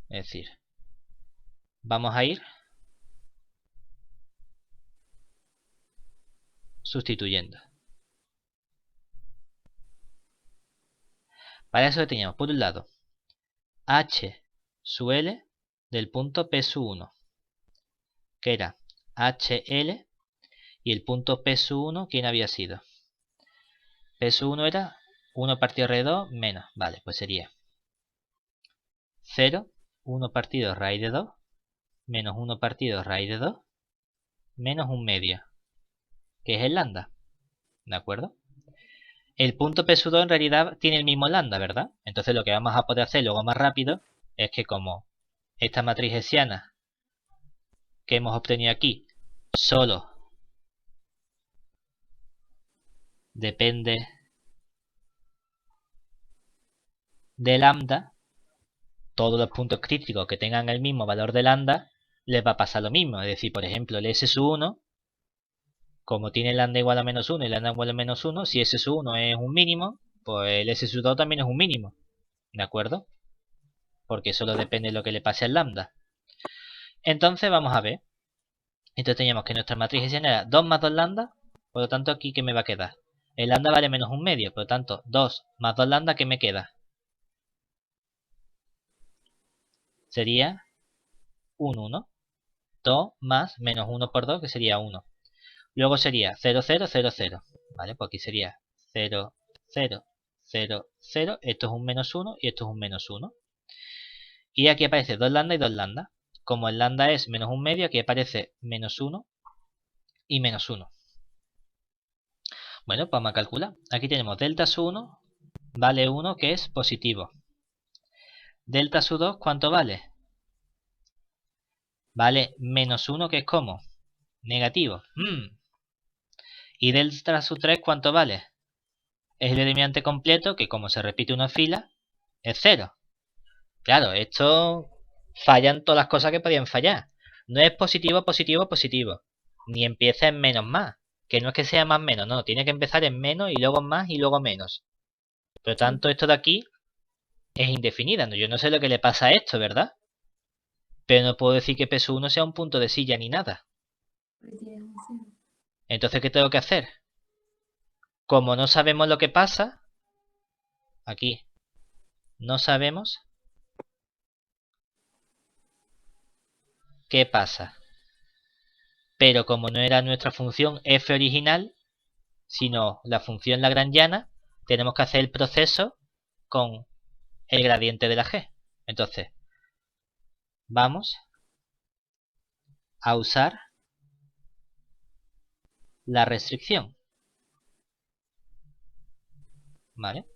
Es decir, vamos a ir sustituyendo. Para eso teníamos, por un lado, h sub l del punto p sub 1, que era hl, y el punto p sub 1, ¿quién había sido? P sub 1 era 1 partido raíz de 2 menos, vale, pues sería 0, 1 partido raíz de 2, menos 1 partido raíz de 2, menos un medio, que es el lambda, ¿de acuerdo? El punto P sub 2 en realidad tiene el mismo lambda, ¿verdad? Entonces lo que vamos a poder hacer luego más rápido es que como esta matriz hessiana que hemos obtenido aquí solo depende de lambda, todos los puntos críticos que tengan el mismo valor de lambda les va a pasar lo mismo. Es decir, por ejemplo, el S sub 1, como tiene lambda igual a menos 1 y lambda igual a menos 1, si S sub 1 es un mínimo, pues el S sub 2 también es un mínimo. ¿De acuerdo? Porque solo depende de lo que le pase al lambda. Entonces vamos a ver. Entonces teníamos que nuestra matriz hessiana era 2 más 2 lambda. Por lo tanto, aquí ¿qué me va a quedar? El lambda vale menos un medio. Por lo tanto, 2 más 2 lambda, ¿qué me queda? Sería un 1. 2 más menos 1 por 2, que sería 1. Luego sería 0, 0, 0, 0. ¿Vale? Pues aquí sería 0, 0, 0, 0. Esto es un menos 1 y esto es un menos 1. Y aquí aparece 2 lambda y 2 lambda. Como el lambda es menos un medio, aquí aparece menos 1 y menos 1. Bueno, pues vamos a calcular. Aquí tenemos delta sub 1 vale 1, que es positivo. Delta sub 2, ¿cuánto vale? Vale menos 1, que es como negativo. Y delta sub 3, ¿cuánto vale? Es el determinante completo que, como se repite una fila, es 0. Claro, esto fallan todas las cosas que podían fallar. No es positivo, positivo, positivo. Ni empieza en menos más. Que no es que sea más menos, no. Tiene que empezar en menos y luego más y luego menos. Por lo tanto, esto de aquí es indefinida. Yo no sé lo que le pasa a esto, ¿verdad? Pero no puedo decir que P sub 1 sea un punto de silla ni nada. Entonces, ¿qué tengo que hacer? Como no sabemos lo que pasa, aquí ¿qué pasa? Pero como no era nuestra función f original, sino la función lagrangiana, tenemos que hacer el proceso con el gradiente de la g. Entonces, vamos a usar la restricción. ¿Vale?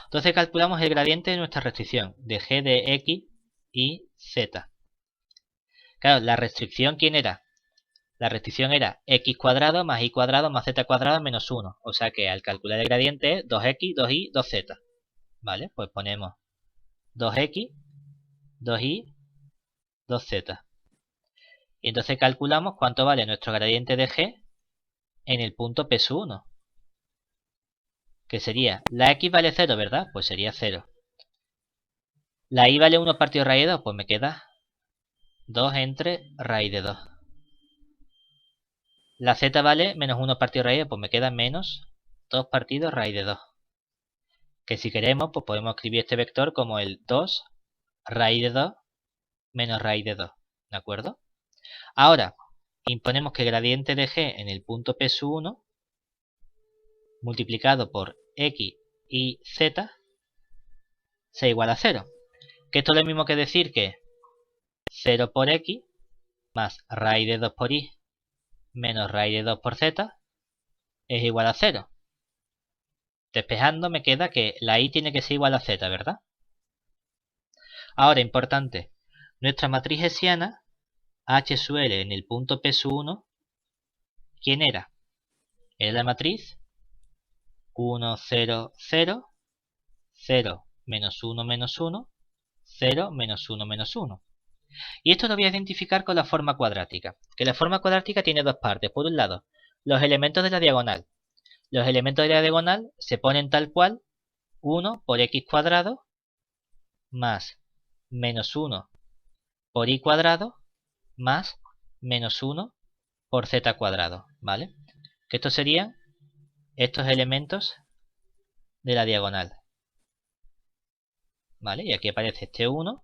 Entonces calculamos el gradiente de nuestra restricción, de g de x y z. Claro, la restricción, ¿quién era? La restricción era x cuadrado más y cuadrado más z cuadrado menos 1. O sea que al calcular el gradiente es 2x, 2y, 2z. ¿Vale? Pues ponemos 2x, 2y, 2z. Y entonces calculamos cuánto vale nuestro gradiente de g en el punto P1. Que sería, la x vale 0, ¿verdad? Pues sería 0. La y vale 1 partido raíz de 2, pues me queda 2 entre raíz de 2. La z vale menos 1 partido raíz de 2, pues me queda menos 2 partido raíz de 2. Que si queremos, pues podemos escribir este vector como el 2 raíz de 2 menos raíz de 2. ¿De acuerdo? Ahora, imponemos que el gradiente de g en el punto P1 multiplicado por x y z sea igual a 0. Que esto es lo mismo que decir que 0 por x más raíz de 2 por y menos raíz de 2 por z es igual a 0. Despejando me queda que la y tiene que ser igual a z, ¿verdad? Ahora, importante, nuestra matriz hessiana H sub L en el punto P1, ¿quién era? Era la matriz 1, 0, 0, 0, menos 1, menos 1, 0, menos 1, menos 1. Y esto lo voy a identificar con la forma cuadrática. Que la forma cuadrática tiene dos partes. Por un lado, los elementos de la diagonal. Los elementos de la diagonal se ponen tal cual 1 por x cuadrado más menos 1 por y cuadrado más menos 1 por z cuadrado. ¿Vale? Que estos serían estos elementos de la diagonal. ¿Vale? Y aquí aparece este 1,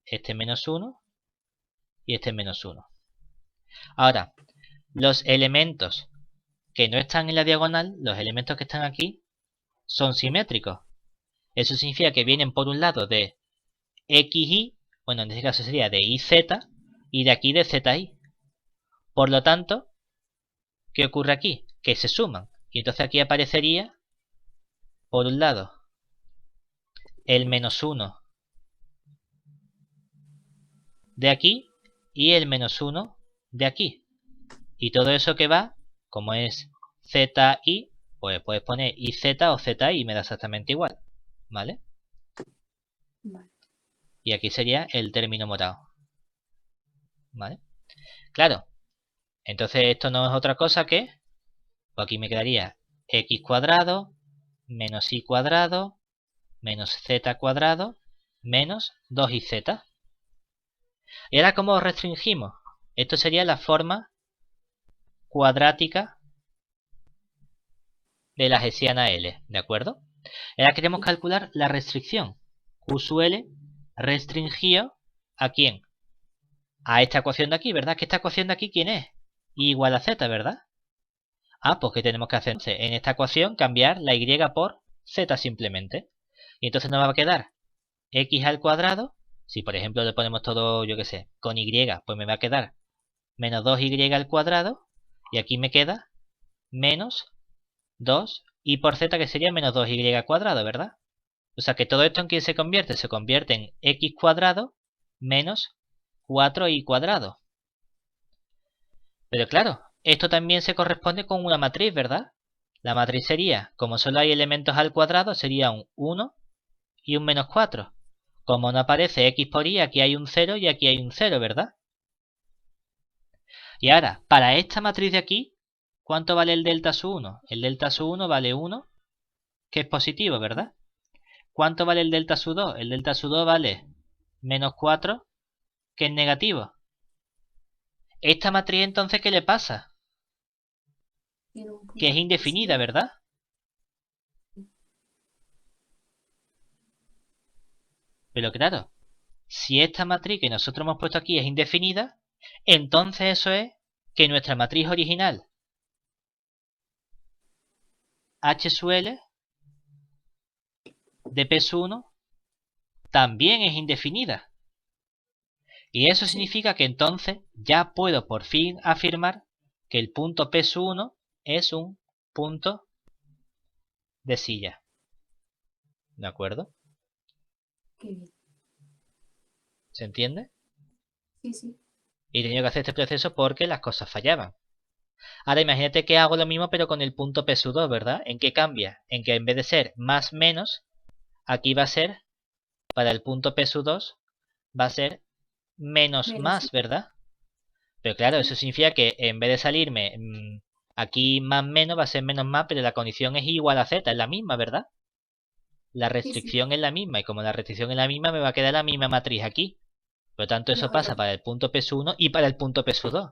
este menos 1 y este menos 1. Ahora, los elementos que no están en la diagonal, los elementos que están aquí, son simétricos. Eso significa que vienen por un lado de xy, bueno, en este caso sería de iz, y de aquí de zi. Por lo tanto, ¿qué ocurre aquí? Que se suman. Y entonces aquí aparecería, por un lado, el menos 1 de aquí y el menos 1 de aquí. Y todo eso que va, como es zi, pues puedes poner iz o zi y me da exactamente igual. ¿Vale? Vale. Y aquí sería el término morado. ¿Vale? Claro. Entonces esto no es otra cosa que, pues aquí me quedaría x cuadrado menos y cuadrado menos z cuadrado menos 2iz. Y ahora, ¿cómo restringimos? Esto sería la forma cuadrática de la hessiana L, ¿de acuerdo? Ahora queremos calcular la restricción. Q sub L restringido ¿a quién? A esta ecuación de aquí, ¿verdad? ¿Que esta ecuación de aquí quién es? Y igual a z, ¿verdad? Ah, pues ¿qué tenemos que hacer? En esta ecuación cambiar la y por z simplemente. Y entonces nos va a quedar x al cuadrado. Si por ejemplo le ponemos todo, yo qué sé, con y, pues me va a quedar menos 2y al cuadrado. Y aquí me queda menos 2 y por z, que sería menos 2y al cuadrado, ¿verdad? O sea que todo esto en qué se convierte? Se convierte en x cuadrado menos 4y cuadrado. Pero claro, esto también se corresponde con una matriz, ¿verdad? La matriz sería, como solo hay elementos al cuadrado, sería un 1 y un menos 4. Como no aparece x por y, aquí hay un 0 y aquí hay un 0, ¿verdad? Y ahora, para esta matriz de aquí, ¿cuánto vale el delta sub 1? El delta sub 1 vale 1, que es positivo, ¿verdad? ¿Cuánto vale el delta sub 2? El delta sub 2 vale menos 4, que es negativo. Esta matriz entonces, ¿qué le pasa? Que es indefinida, ¿verdad? Pero claro, si esta matriz que nosotros hemos puesto aquí es indefinida, entonces eso es que nuestra matriz original H sub L de P sub 1 también es indefinida. Y eso significa que entonces ya puedo por fin afirmar que el punto P sub 1 es un punto de silla. ¿De acuerdo? Qué bien. ¿Se entiende? Sí, sí. Y tenía que hacer este proceso porque las cosas fallaban. Ahora imagínate que hago lo mismo pero con el punto P sub 2, ¿verdad? ¿En qué cambia? En que en vez de ser más menos, aquí va a ser, para el punto P sub 2, va a ser menos más, ¿verdad? Pero claro, eso significa que en vez de salirme aquí más menos, va a ser menos más, pero la condición es igual a z, es la misma, ¿verdad? La restricción es la misma, y como la restricción es la misma, me va a quedar la misma matriz aquí. Por lo tanto, eso pasa para el punto P sub 1 y para el punto P sub 2.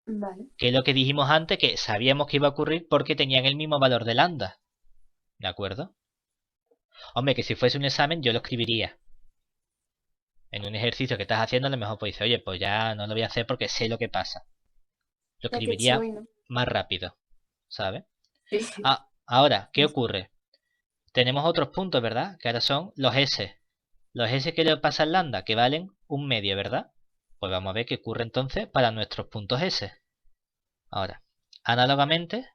Vale. Que es lo que dijimos antes, que sabíamos que iba a ocurrir porque tenían el mismo valor de lambda. ¿De acuerdo? Hombre, que si fuese un examen yo lo escribiría. En un ejercicio que estás haciendo a lo mejor pues dices, oye, pues ya no lo voy a hacer porque sé lo que pasa. Lo escribiría más rápido, ¿sabes? Sí. Ahora, ¿qué ocurre? Tenemos otros puntos, ¿verdad? Que ahora son los S. Los S que le pasa al lambda, que valen un medio, ¿verdad? Pues vamos a ver qué ocurre entonces para nuestros puntos S. Ahora, análogamente,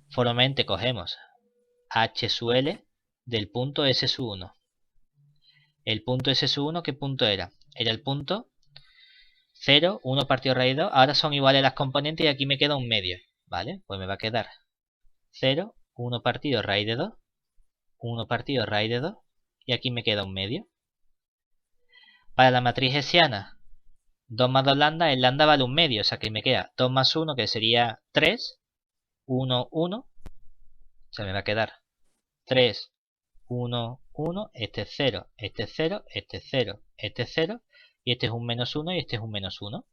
formalmente cogemos H sub L del punto S sub 1. El punto S sub 1, ¿qué punto era? Era el punto 0, 1 partido raíz 2. Ahora son iguales las componentes y aquí me queda un medio. ¿Vale? Pues me va a quedar 0, 1 partido raíz de 2, 1 partido raíz de 2 y aquí me queda un medio. Para la matriz hessiana, 2 más 2 lambda, el lambda vale un medio, o sea que me queda 2 más 1 que sería 3, 1, 1, o sea me va a quedar 3, 1, 1, este es 0, este es 0, este es 0, este es 0, y este es un menos 1 y este es un menos 1.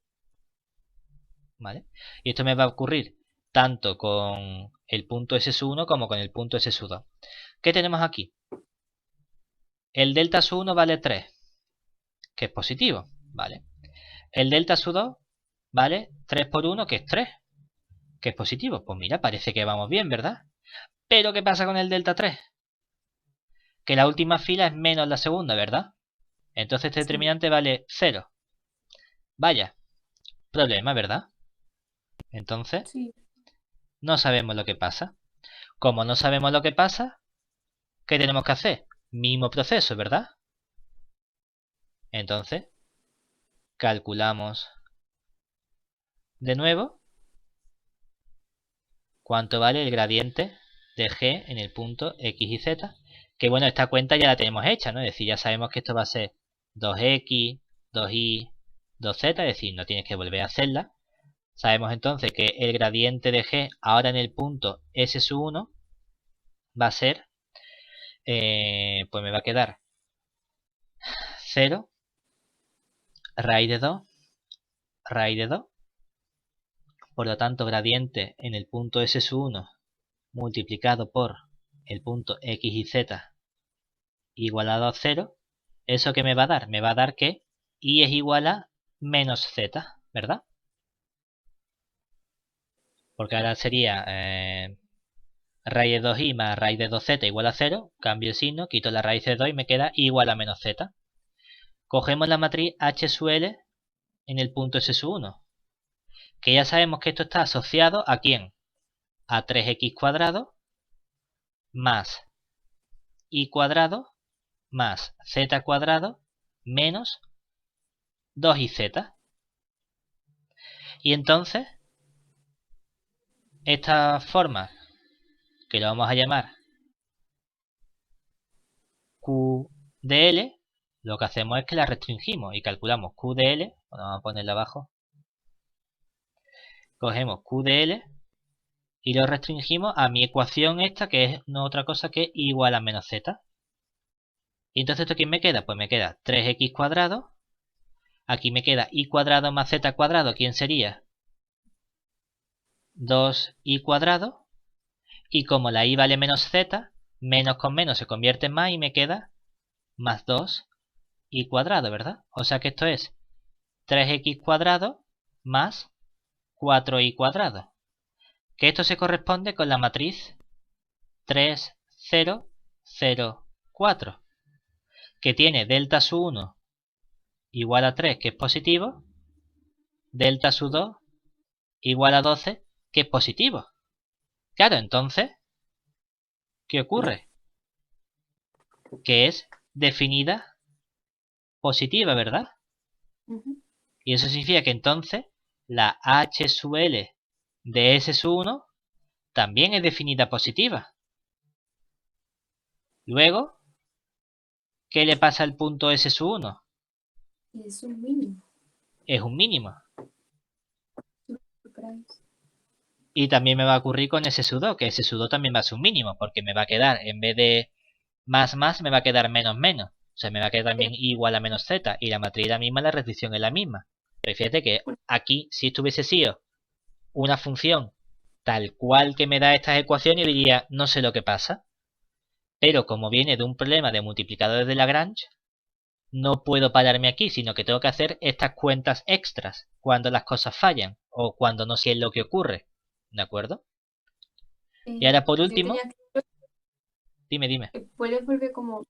¿Vale? Y esto me va a ocurrir tanto con el punto S sub 1 como con el punto S sub 2. ¿Qué tenemos aquí? El delta sub 1 vale 3, que es positivo, ¿vale? El delta sub 2 vale 3 por 1, que es 3, que es positivo. Pues mira, parece que vamos bien, ¿verdad? Pero ¿qué pasa con el delta 3? Que la última fila es menos la segunda, ¿verdad? Entonces este determinante vale 0. Vaya, problema, ¿verdad? Entonces, no sabemos lo que pasa. Como no sabemos lo que pasa, ¿qué tenemos que hacer? Mismo proceso, ¿verdad? Entonces, calculamos de nuevo cuánto vale el gradiente de g en el punto x y z. Que bueno, esta cuenta ya la tenemos hecha, ¿no? Es decir, ya sabemos que esto va a ser 2x, 2y, 2z, es decir, no tienes que volver a hacerla. Sabemos entonces que el gradiente de g ahora en el punto s sub 1 va a ser, pues me va a quedar 0 raíz de 2 raíz de 2. Por lo tanto, gradiente en el punto S sub 1 multiplicado por el punto X y Z igualado a 0. ¿Eso qué me va a dar? Me va a dar que Y es igual a menos Z, ¿verdad? Porque ahora sería raíz de 2y más raíz de 2z igual a 0. Cambio el signo, quito la raíz de 2 y me queda igual a menos z. Cogemos la matriz H sub L en el punto S sub 1. Que ya sabemos que esto está asociado ¿a quién? A 3x cuadrado más y cuadrado más z cuadrado menos 2iz. Y entonces, esta forma, que lo vamos a llamar q de L, lo que hacemos es que la restringimos y calculamos q de L, bueno, vamos a ponerla abajo, cogemos q de L y lo restringimos a mi ecuación esta, que es no otra cosa que igual a menos z. Y entonces, ¿esto qué me queda? Pues me queda 3x cuadrado. Aquí me queda y cuadrado más z cuadrado. ¿Quién sería? 2y cuadrado. Y como la y vale menos z, menos con menos se convierte en más y me queda más 2 y cuadrado, ¿verdad? O sea que esto es 3x cuadrado más 4y cuadrado. Que esto se corresponde con la matriz 3, 0, 0, 4. Que tiene delta su 1 igual a 3, que es positivo. Delta su 2 igual a 12, que es positivo. Claro, entonces, ¿qué ocurre? Que es definida positiva, ¿verdad? Y eso significa que entonces la h sub l de S sub 1 también es definida positiva. Luego, ¿qué le pasa al punto S sub 1? Es un mínimo. Es un mínimo. Y también me va a ocurrir con S sub 2, que S sub 2 también va a ser un mínimo, porque me va a quedar, en vez de más, me va a quedar menos, menos. O sea, me va a quedar también igual a menos z, y la matriz es la misma, la restricción es la misma. Pero fíjate que aquí, si esto hubiese sido una función tal cual que me da estas ecuaciones, yo diría, no sé lo que pasa. Pero como viene de un problema de multiplicadores de Lagrange, no puedo pararme aquí, sino que tengo que hacer estas cuentas extras cuando las cosas fallan o cuando no sé lo que ocurre. ¿De acuerdo? Y ahora por último, dime. ¿Puedes volver como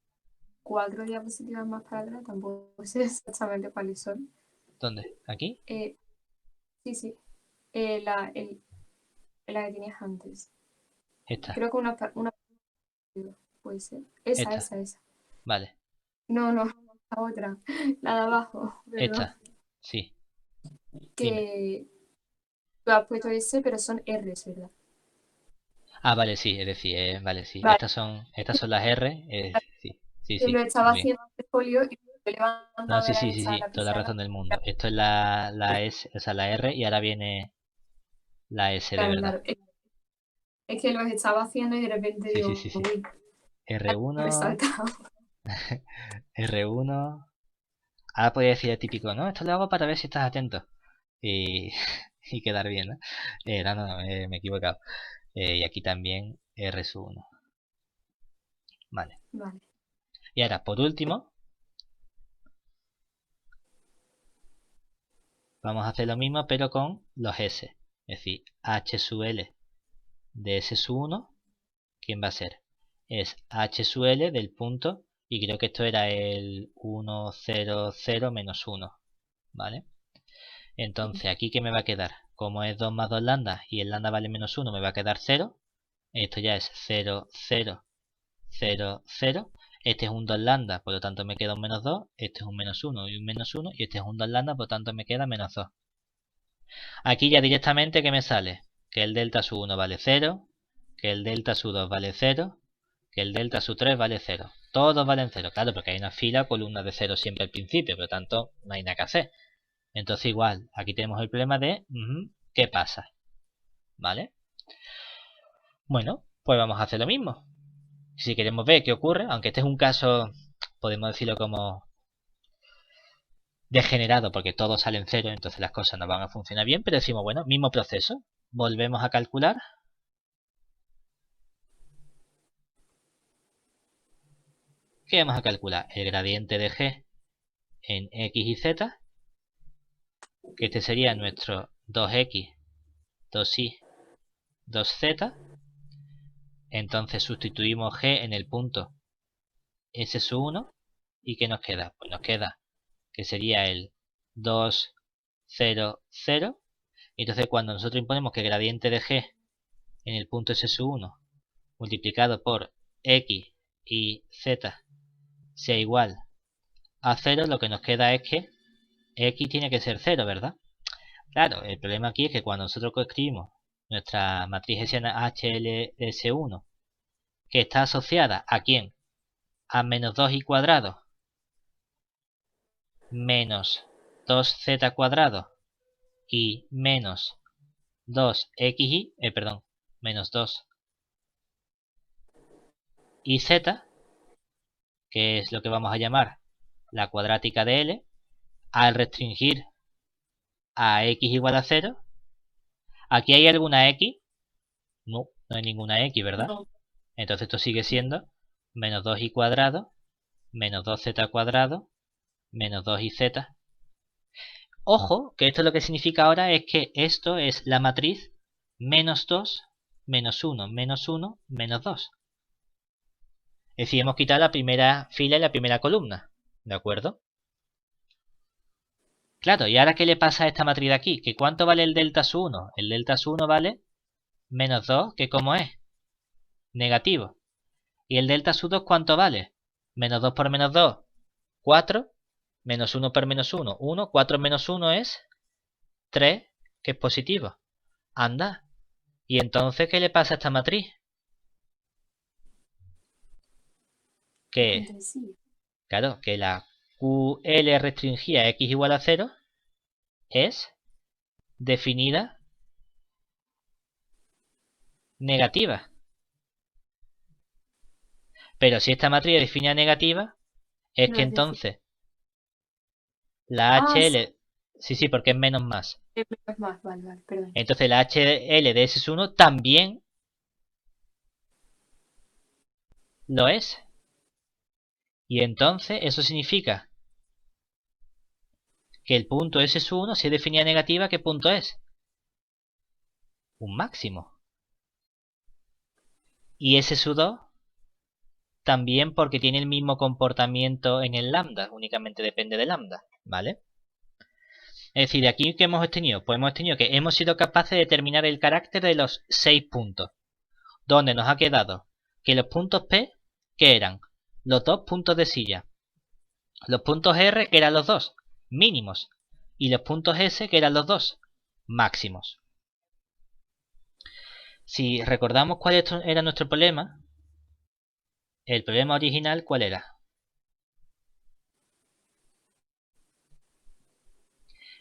4 diapositivas más para atrás? Tampoco sé exactamente cuáles son. ¿Dónde? ¿Aquí? Sí. La que tenías antes. Esta. Creo que una puede ser. Esa. Vale. No, la otra. La de abajo. Perdón. Esta. Sí. Que tú has puesto S, pero son R's, ¿verdad? Ah, vale, sí, es decir, vale, sí. Vale. Estas son las R. Sí. Yo lo estaba haciendo en el folio y lo he levantado No, de la sí. derecha a la Toda la pizarra. razón del mundo. Esto es la S, o sea, la R y ahora viene la S de verdad. Claro. Es que los estaba haciendo y de repente digo, Sí. uy, R1, resaltado. R1. Ahora podría decir el típico, no, esto lo hago para ver si estás atento. Y, y quedar bien, ¿no? No, me he equivocado. Y aquí también R1. Vale. Y ahora, por último, vamos a hacer lo mismo, pero con los S. Es decir, H sub L de S sub 1, ¿quién va a ser? Es H sub L del punto, y creo que esto era el 1, 0, 0, menos 1. ¿Vale? Entonces, ¿aquí qué me va a quedar? Como es 2 más 2 lambda y el lambda vale menos 1, me va a quedar 0. Esto ya es 0, 0, 0, 0. Este es un 2 lambda, por lo tanto me queda un menos 2. Este es un menos 1 y un menos 1. Y este es un 2 lambda, por lo tanto me queda menos 2. Aquí ya directamente, ¿qué me sale? Que el delta sub 1 vale 0. Que el delta sub 2 vale 0. Que el delta sub 3 vale 0. Todos valen 0. Claro, porque hay una fila columna de 0 siempre al principio. Por lo tanto, no hay nada que hacer. Entonces igual, aquí tenemos el problema de ¿qué pasa? ¿Vale? Bueno, pues vamos a hacer lo mismo. Si queremos ver qué ocurre, aunque este es un caso, podemos decirlo como degenerado, porque todos salen cero, entonces las cosas no van a funcionar bien, pero decimos, bueno, mismo proceso, volvemos a calcular. ¿Qué vamos a calcular? El gradiente de g en x y z, que este sería nuestro 2x, 2y, 2z. Entonces sustituimos g en el punto S sub 1. ¿Y qué nos queda? Pues nos queda que sería el 2, 0, 0. Entonces cuando nosotros imponemos que el gradiente de g en el punto S sub 1 multiplicado por x y z sea igual a 0, lo que nos queda es que x tiene que ser 0, ¿verdad? Claro, el problema aquí es que cuando nosotros escribimos nuestra matriz hessiana HLS1, que está asociada ¿a quién? A menos 2y cuadrado menos 2z cuadrado y menos 2xy, menos 2 y z, que es lo que vamos a llamar la cuadrática de L, al restringir a x igual a 0, ¿aquí hay alguna x? No hay ninguna x, ¿verdad? No. Entonces esto sigue siendo menos 2y cuadrado menos 2z cuadrado menos 2iz. Ojo, que esto lo que significa ahora es que esto es la matriz menos 2, menos 1, menos 1, menos 2. Es decir, hemos quitado la primera fila y la primera columna. ¿De acuerdo? Claro, ¿y ahora qué le pasa a esta matriz de aquí? ¿Que cuánto vale el delta sub 1? El delta sub 1 vale menos 2, que ¿cómo es? Negativo. ¿Y el delta sub 2 cuánto vale? Menos 2 por menos 2, 4. Menos 1 por menos 1, 1. 4 menos 1 es 3, que es positivo. Anda. ¿Y entonces qué le pasa a esta matriz? Que, claro, que la QL restringida x igual a 0 es definida negativa. Pero si esta matriz es definida negativa, es que entonces la HL... Sí, porque es menos más. Es menos más, vale, perdón. Entonces la HL de S1 también lo es. Y entonces eso significa que el punto S1, si es definida negativa, ¿qué punto es? Un máximo. Y S2 también, porque tiene el mismo comportamiento en el lambda, únicamente depende de lambda, ¿vale? Es decir, de aquí que hemos obtenido, pues hemos tenido que hemos sido capaces de determinar el carácter de los 6 puntos, donde nos ha quedado que los puntos P, que eran los 2 puntos de silla, los puntos R, que eran los 2 mínimos, y los puntos S, que eran los 2 máximos. Si recordamos cuál era nuestro problema, el problema original, ¿cuál era?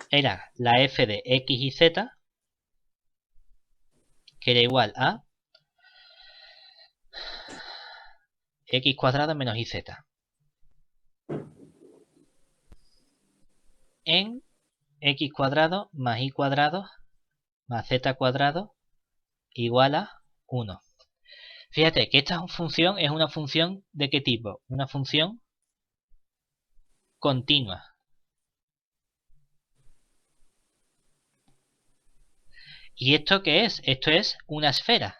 Era la f de x y z, que era igual a x cuadrado menos iz en x cuadrado más y cuadrado más z cuadrado igual a 1. Fíjate que esta función es una función ¿de qué tipo? Una función continua. ¿Y esto qué es? Esto es una esfera.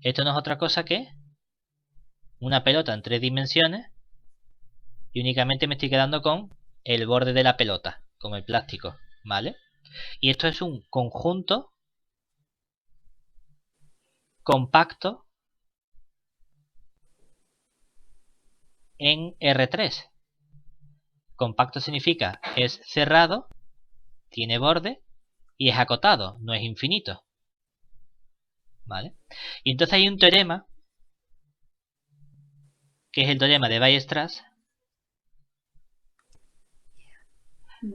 Esto no es otra cosa que una pelota en 3 dimensiones y únicamente me estoy quedando con el borde de la pelota, como el plástico, ¿vale? Y esto es un conjunto compacto en R3. Compacto significa es cerrado, tiene borde y es acotado, no es infinito. ¿Vale? Y entonces hay un teorema, que es el teorema de Weierstrass,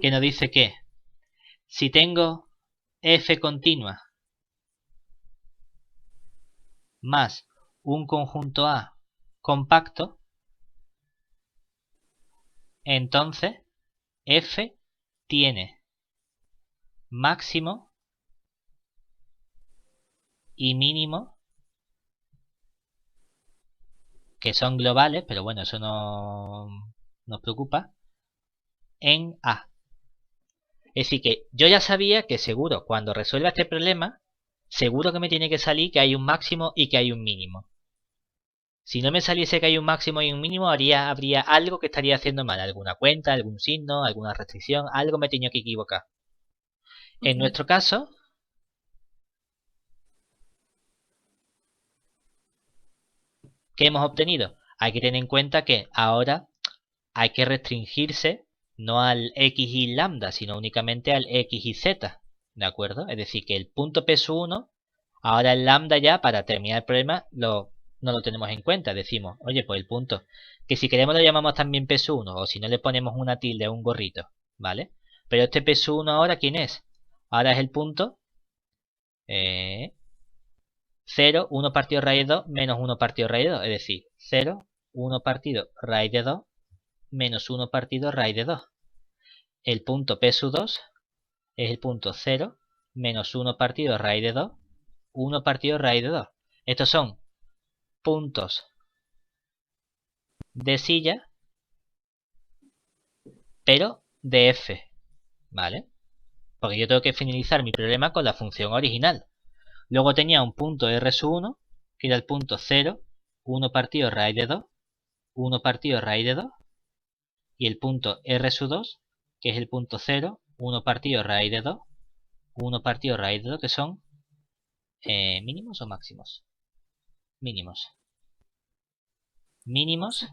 que nos dice que si tengo f continua más un conjunto A compacto, entonces f tiene máximo y mínimo, que son globales, pero bueno, eso no nos preocupa, en A. Es decir, que yo ya sabía que seguro, cuando resuelva este problema, seguro que me tiene que salir que hay un máximo y que hay un mínimo. Si no me saliese que hay un máximo y un mínimo, habría algo que estaría haciendo mal. Alguna cuenta, algún signo, alguna restricción, algo me tenía que equivocar. En nuestro caso, ¿qué hemos obtenido? Hay que tener en cuenta que ahora hay que restringirse no al x y lambda, sino únicamente al x y z. ¿De acuerdo? Es decir, que el punto P1, ahora el lambda ya, para terminar el problema, no lo tenemos en cuenta. Decimos, oye, pues el punto, que si queremos lo llamamos también P1, o si no le ponemos una tilde o un gorrito, ¿vale? Pero este P1 ahora, ¿quién es? Ahora es el punto 0, 1 partido raíz de 2, menos 1 partido raíz de 2. Es decir, 0, 1 partido raíz de 2, menos 1 partido raíz de 2. El punto P2 es el punto 0, menos 1 partido raíz de 2, 1 partido raíz de 2. Estos son puntos de silla pero de f, ¿vale? Porque yo tengo que finalizar mi problema con la función original. Luego tenía un punto r sub 1, que era el punto 0, 1 partido raíz de 2, 1 partido raíz de 2, y el punto r sub 2, que es el punto 0, 1 partido raíz de 2, 1 partido raíz de 2, que son mínimos o máximos. Mínimos. Mínimos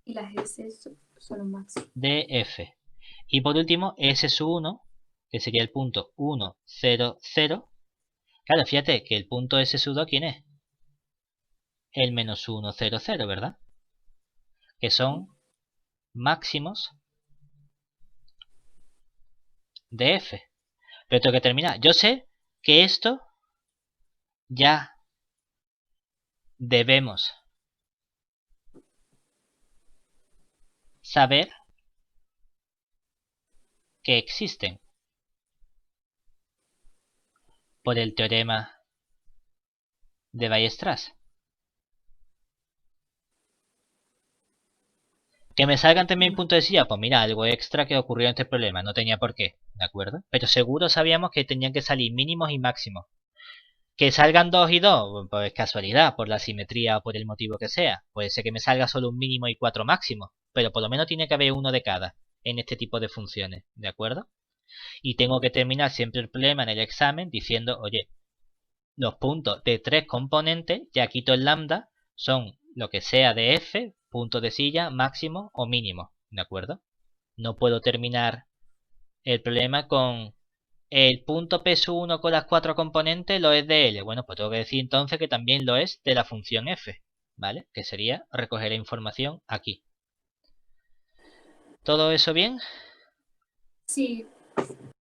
Y las S son los máximos. de f. Y por último, s sub 1, que sería el punto 1, 0, 0. Claro, fíjate que el punto s sub 2, ¿quién es? El menos 1, 0, 0, ¿verdad? Que son máximos de f. Pero tengo que terminar. Yo sé que esto ya debemos saber que existen por el teorema de Weierstrass. Que me salgan también puntos de silla, pues mira, algo extra que ocurrió en este problema, no tenía por qué, ¿de acuerdo? Pero seguro sabíamos que tenían que salir mínimos y máximos. Que salgan 2 y 2, pues casualidad, por la simetría o por el motivo que sea. Puede ser que me salga solo un mínimo y 4 máximos, pero por lo menos tiene que haber uno de cada en este tipo de funciones, ¿de acuerdo? Y tengo que terminar siempre el problema en el examen diciendo, oye, los puntos de 3 componentes, ya quito el lambda, son lo que sea de f, punto de silla, máximo o mínimo, ¿de acuerdo? No puedo terminar el problema con el punto P1 con las 4 componentes lo es de L. Bueno, pues tengo que decir entonces que también lo es de la función f, ¿vale? Que sería recoger la información aquí. ¿Todo eso bien? Sí,